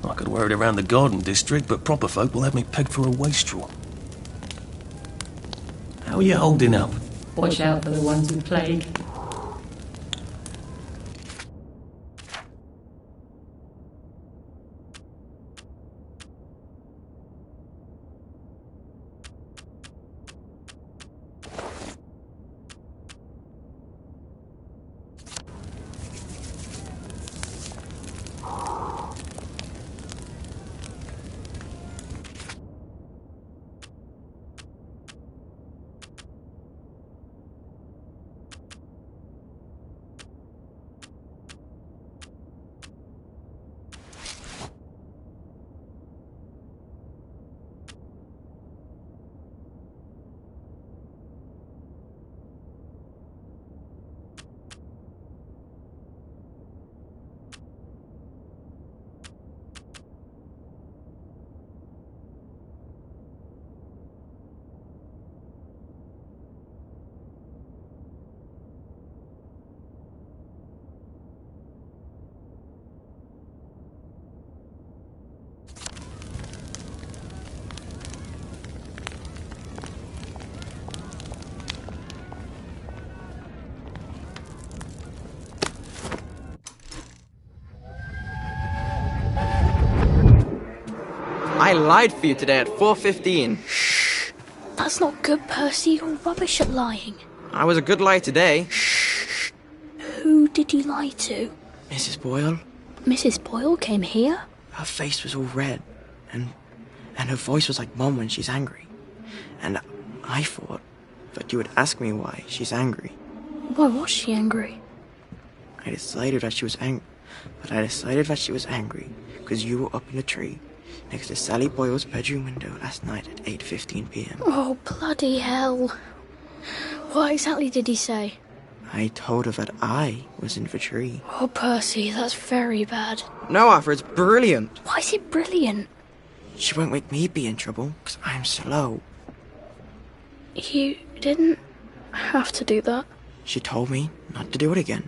I could wear it around the garden district, but proper folk will have me pegged for a wastrel. How are you holding up? Watch out for the ones with plague. I lied for you today at 4:15. Shh. That's not good, Percy. You're rubbish at lying. I was a good liar today. Who did you lie to? Mrs. Boyle. Mrs. Boyle came here? Her face was all red, and her voice was like Mum when she's angry. And I thought that you would ask me why she's angry. Why was she angry? I decided that she was angry because you were up in the tree next to Sally Boyle's bedroom window last night at 8:15 p.m. Oh, bloody hell. What exactly did he say? I told her that I was in the tree. Oh, Percy, that's very bad. No, Arthur, it's brilliant. Why is it brilliant? She won't make me be in trouble, because I'm slow. You didn't have to do that. She told me not to do it again,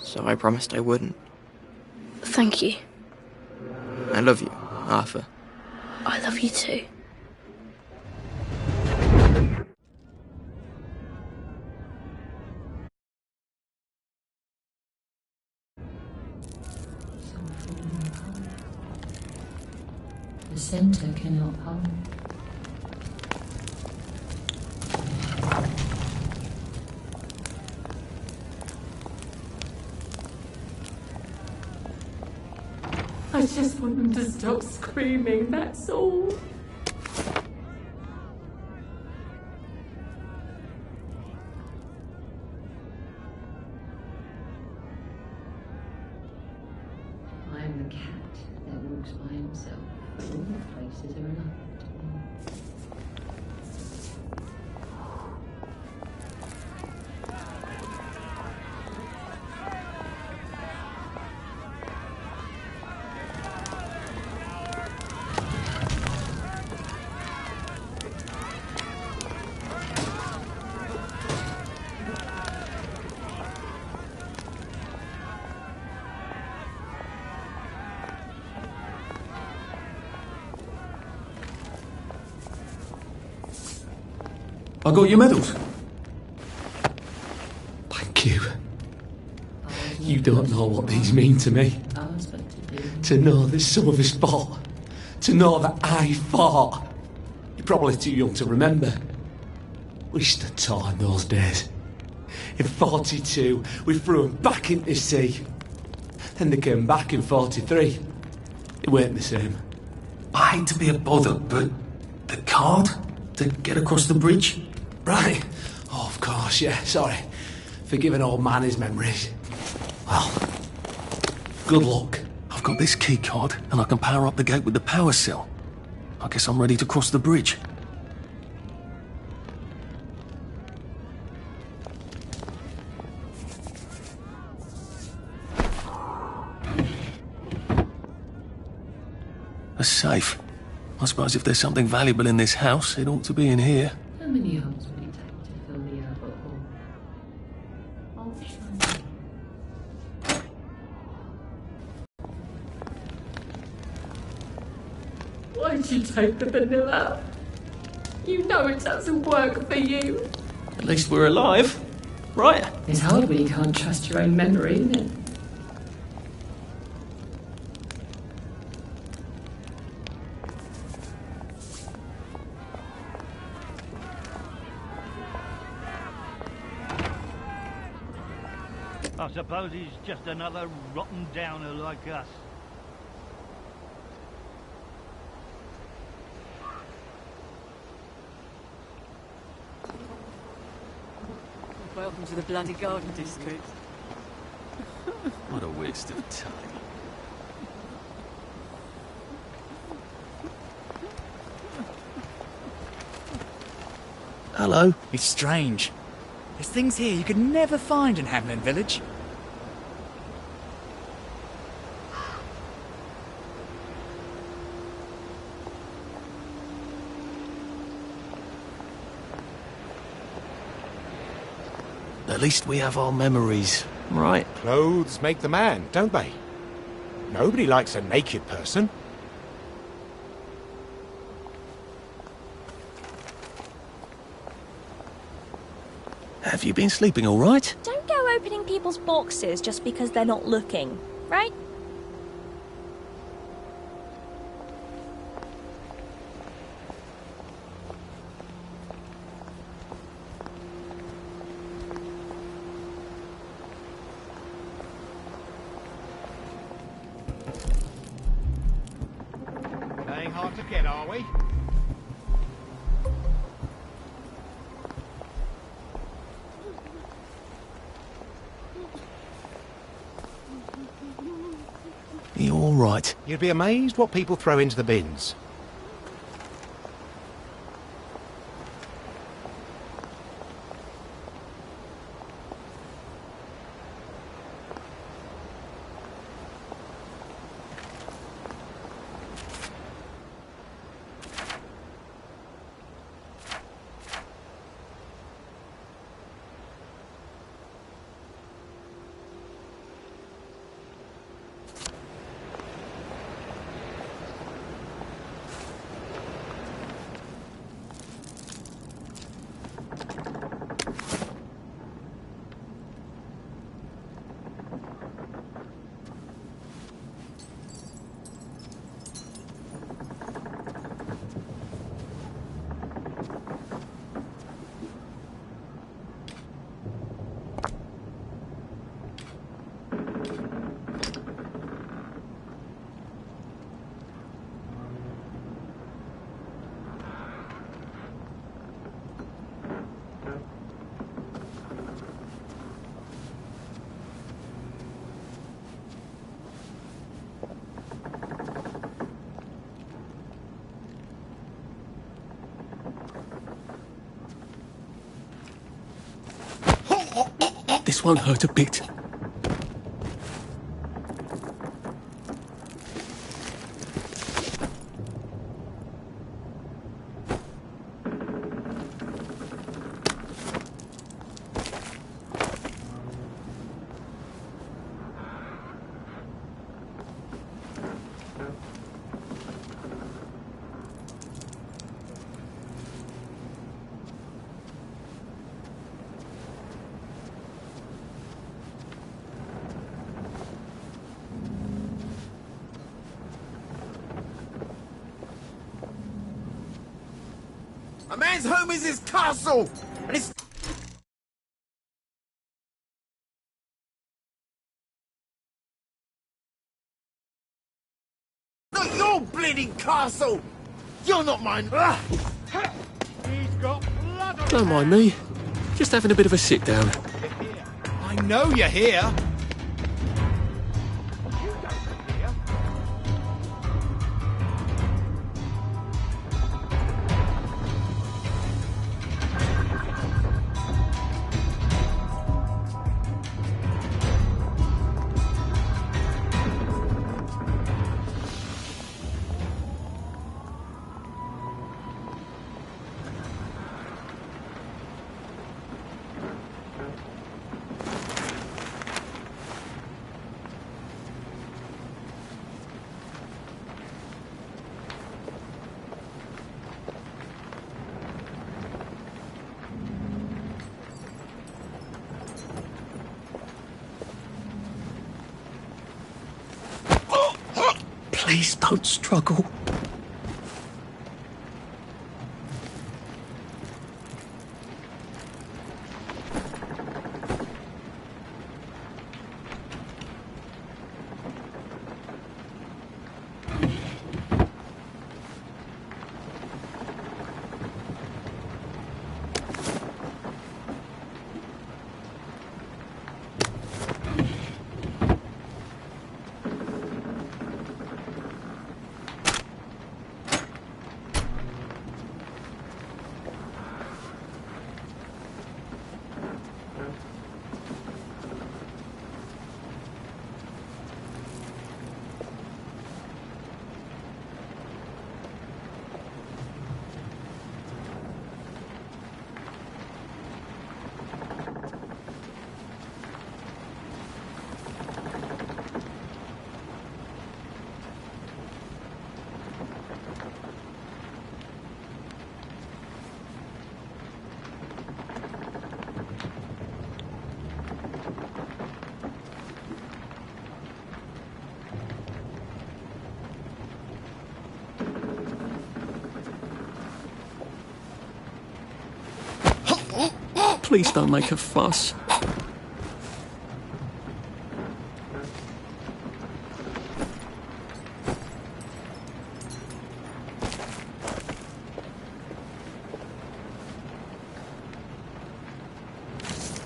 so I promised I wouldn't. Thank you. I love you, Arthur. I love you too. The centre cannot hold. I just want them to stop screaming, that's all. I am the cat that walks by himself. All places are enough to me. I got your medals. Thank you. You don't know what these mean to me. To know that some of us fought. To know that I fought. You're probably too young to remember. We stood tall in those days. In 42, we threw them back into the sea. Then they came back in 43. It weren't the same. I hate to be a bother, but the card to get across the bridge? Right. Oh, of course, yeah, sorry. Forgive an old man his memories. Well, good luck. I've got this key card, and I can power up the gate with the power cell. I guess I'm ready to cross the bridge. A safe. I suppose if there's something valuable in this house, it ought to be in here. How many holes would it take to fill the Albert Hall? I'll try. Why'd you take the vanilla? You know it doesn't work for you. At least we're alive, right? It's hard when you can't trust your own memory, isn't it? I suppose he's just another rotten downer like us. Welcome to the bloody garden district. What a waste of time. Hello. It's strange. There's things here you could never find in Hamlin Village. At least we have our memories, right? Clothes make the man, don't they? Nobody likes a naked person. Have you been sleeping all right? Don't go opening people's boxes just because they're not looking, right? again, are we? You all right? You'd be amazed what people throw into the bins. This won't hurt a bit. A man's home is his castle, and it's... not your bleeding castle! You're not mine! He's got blood on Don't mind me. Just having a bit of a sit down. I know you're here. Please don't struggle. Please don't make a fuss.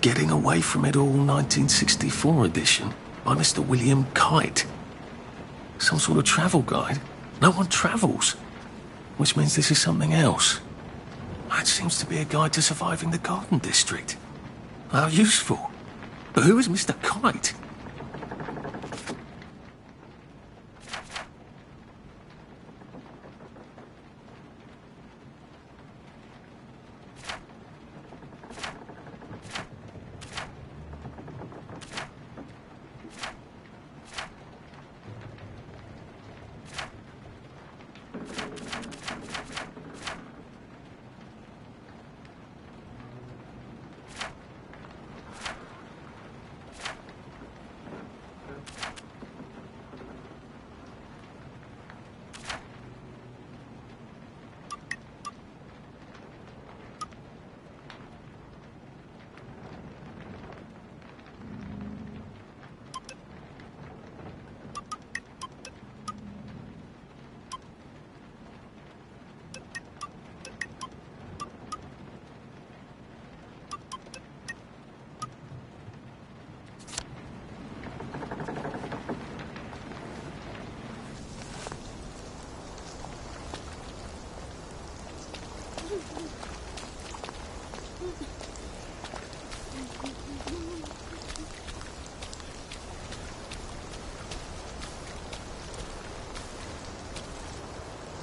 Getting Away from It All 1964 edition by Mr. William Kite. Some sort of travel guide. No one travels. Which means this is something else. It seems to be a guide to surviving the Garden District. How useful. But who is Mr. Kite?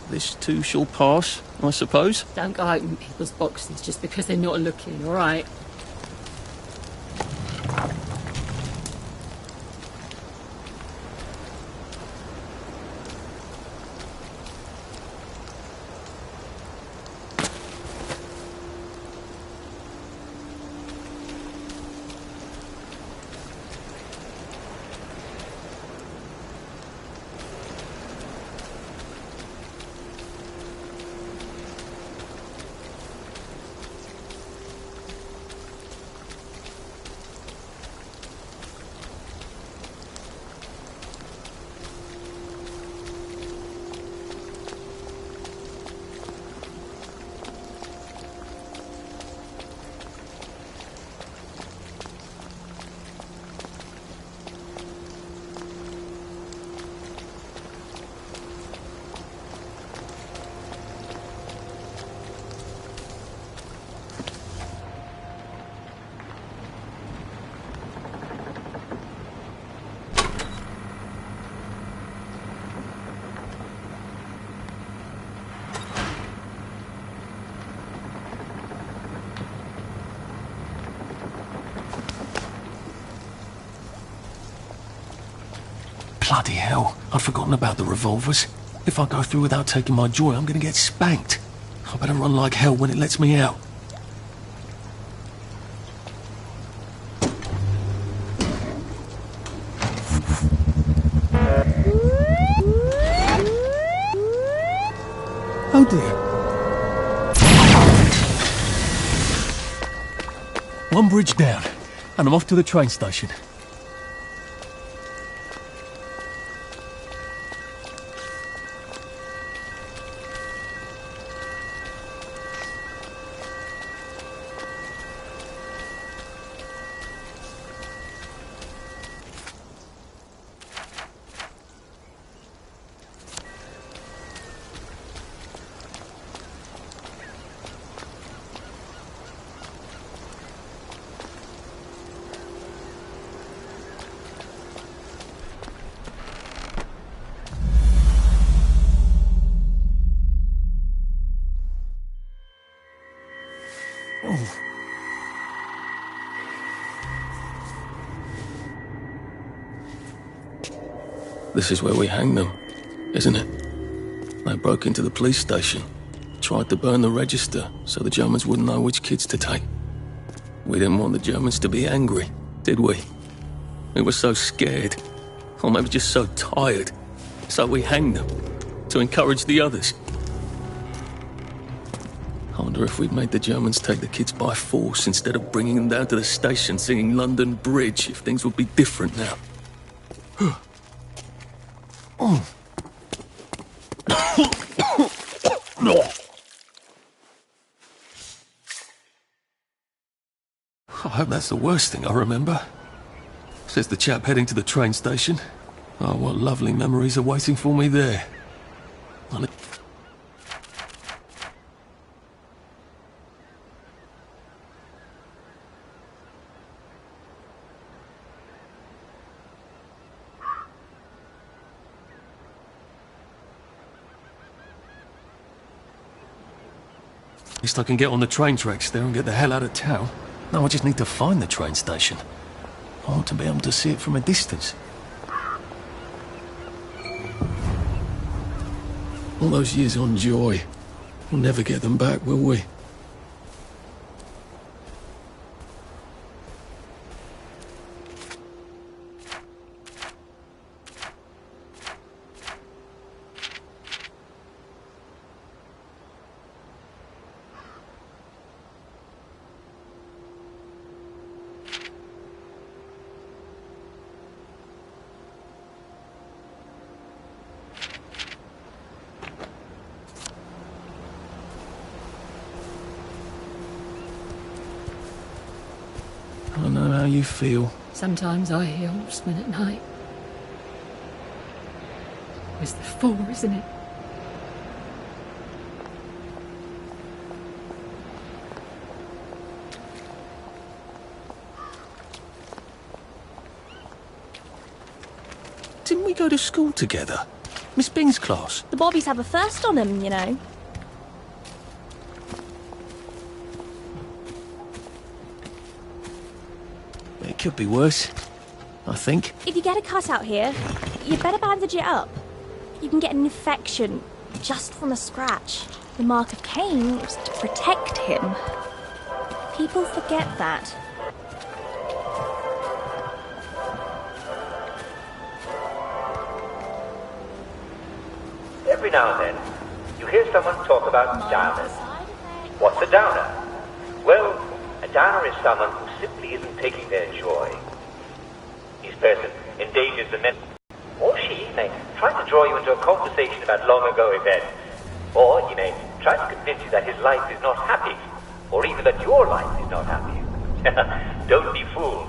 This too shall pass, I suppose. Don't go opening people's boxes just because they're not looking, all right? Bloody hell, I'd forgotten about the revolvers. If I go through without taking my joy, I'm gonna get spanked. I better run like hell when it lets me out. Oh dear. One bridge down, and I'm off to the train station. This is where we hang them, isn't it? They broke into the police station, tried to burn the register so the Germans wouldn't know which kids to take. We didn't want the Germans to be angry, did we? We were so scared, or maybe just so tired, so we hanged them to encourage the others. I wonder if we'd made the Germans take the kids by force instead of bringing them down to the station singing London Bridge, if things would be different now. I hope that's the worst thing I remember. Says the chap heading to the train station. Oh, what lovely memories are waiting for me there. At least I can get on the train tracks there and get the hell out of town. Now I just need to find the train station. I want to be able to see it from a distance. All those years on Joy. We'll never get them back, will we? I know how you feel. Sometimes I hear horsemen at night. It's the four, isn't it? Didn't we go to school together? Miss Bing's class. The Bobbies have a first on them, you know. It could be worse, I think. If you get a cut out here, you better bandage it up. You can get an infection just from a scratch. The mark of Cain was to protect him. People forget that. Every now and then, you hear someone talk about downers. What's a downer? Well, a downer is someone who simply isn't taking their joy. This person endangers the men, or she may try to draw you into a conversation about long-ago events, or he may try to convince you that his life is not happy, or even that your life is not happy. Don't be fooled.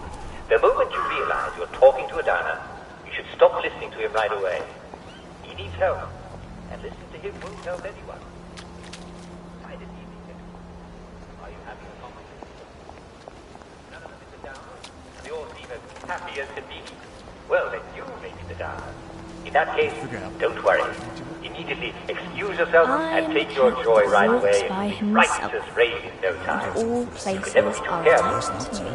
The moment you realize you're talking to a downer, you should stop listening to him right away. He needs help, and listening to him won't help anyone. Try this evening. Are you having a conversation? None of them is a downer, and they all seem as happy as can be. Well, then you may be the downer. In that case, don't worry. Immediately excuse yourself and take your joy right away and be righteous rave in no time. All You places can never be too are careful. right to me.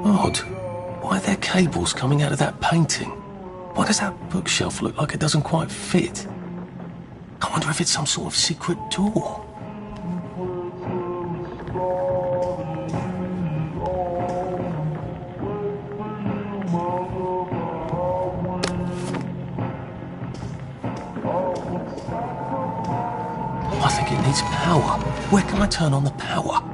Odd. Why are there cables coming out of that painting? Why does that bookshelf look like it doesn't quite fit? I wonder if it's some sort of secret door. I think it needs power. Where can I turn on the power?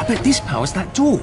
bet this powers that door.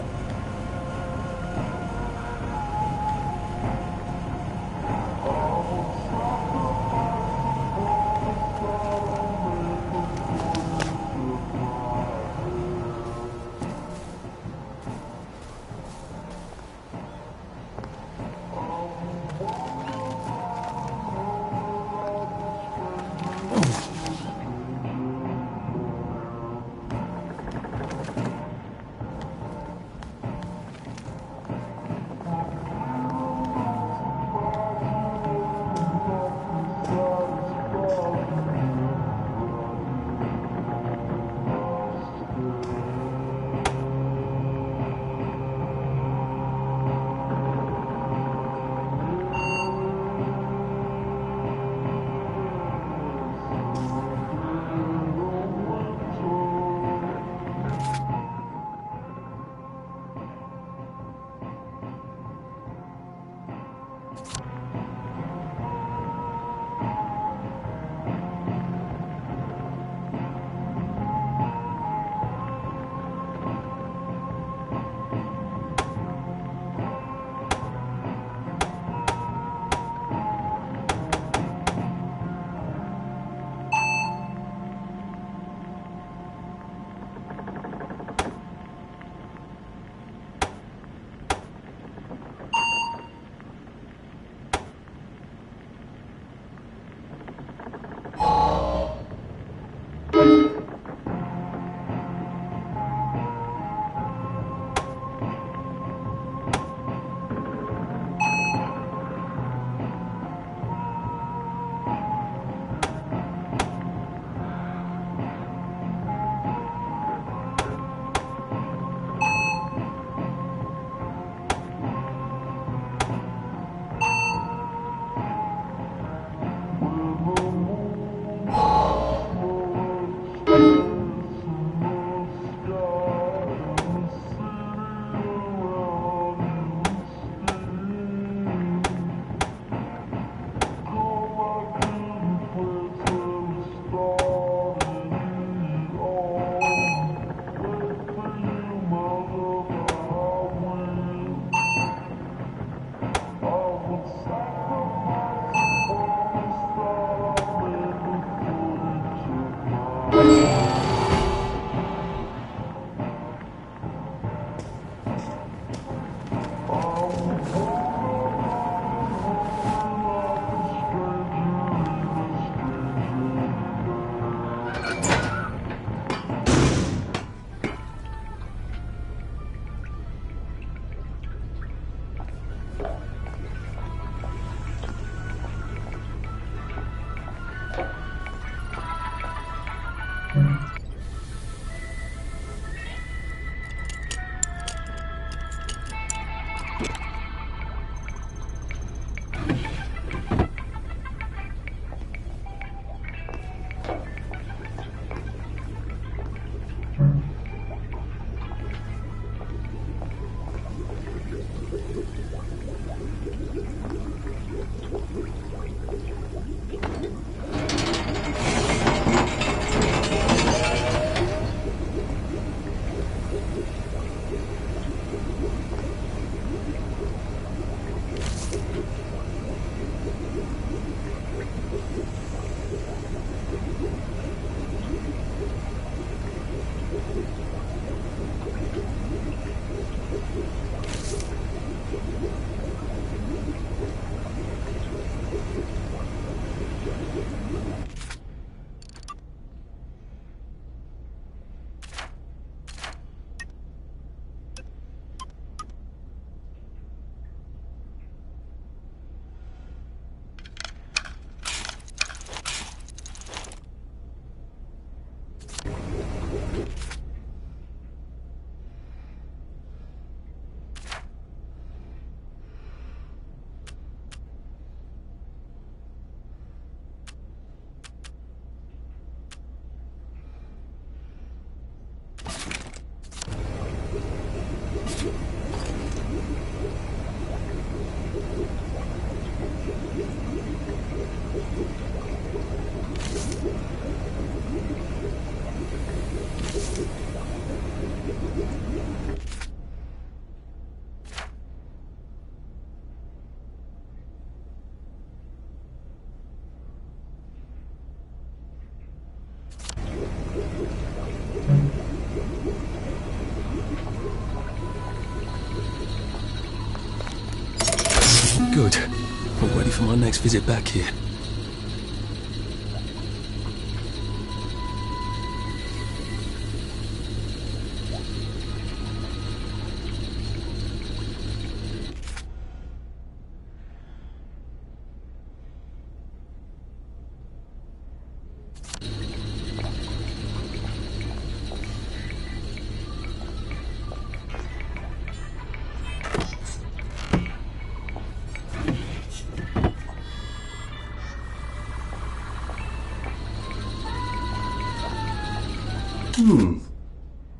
Good. I'm ready for my next visit back here.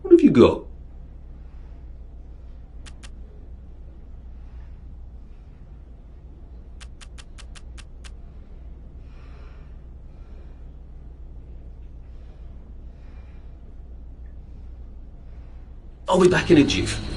What have you got? I'll be back in a jiff.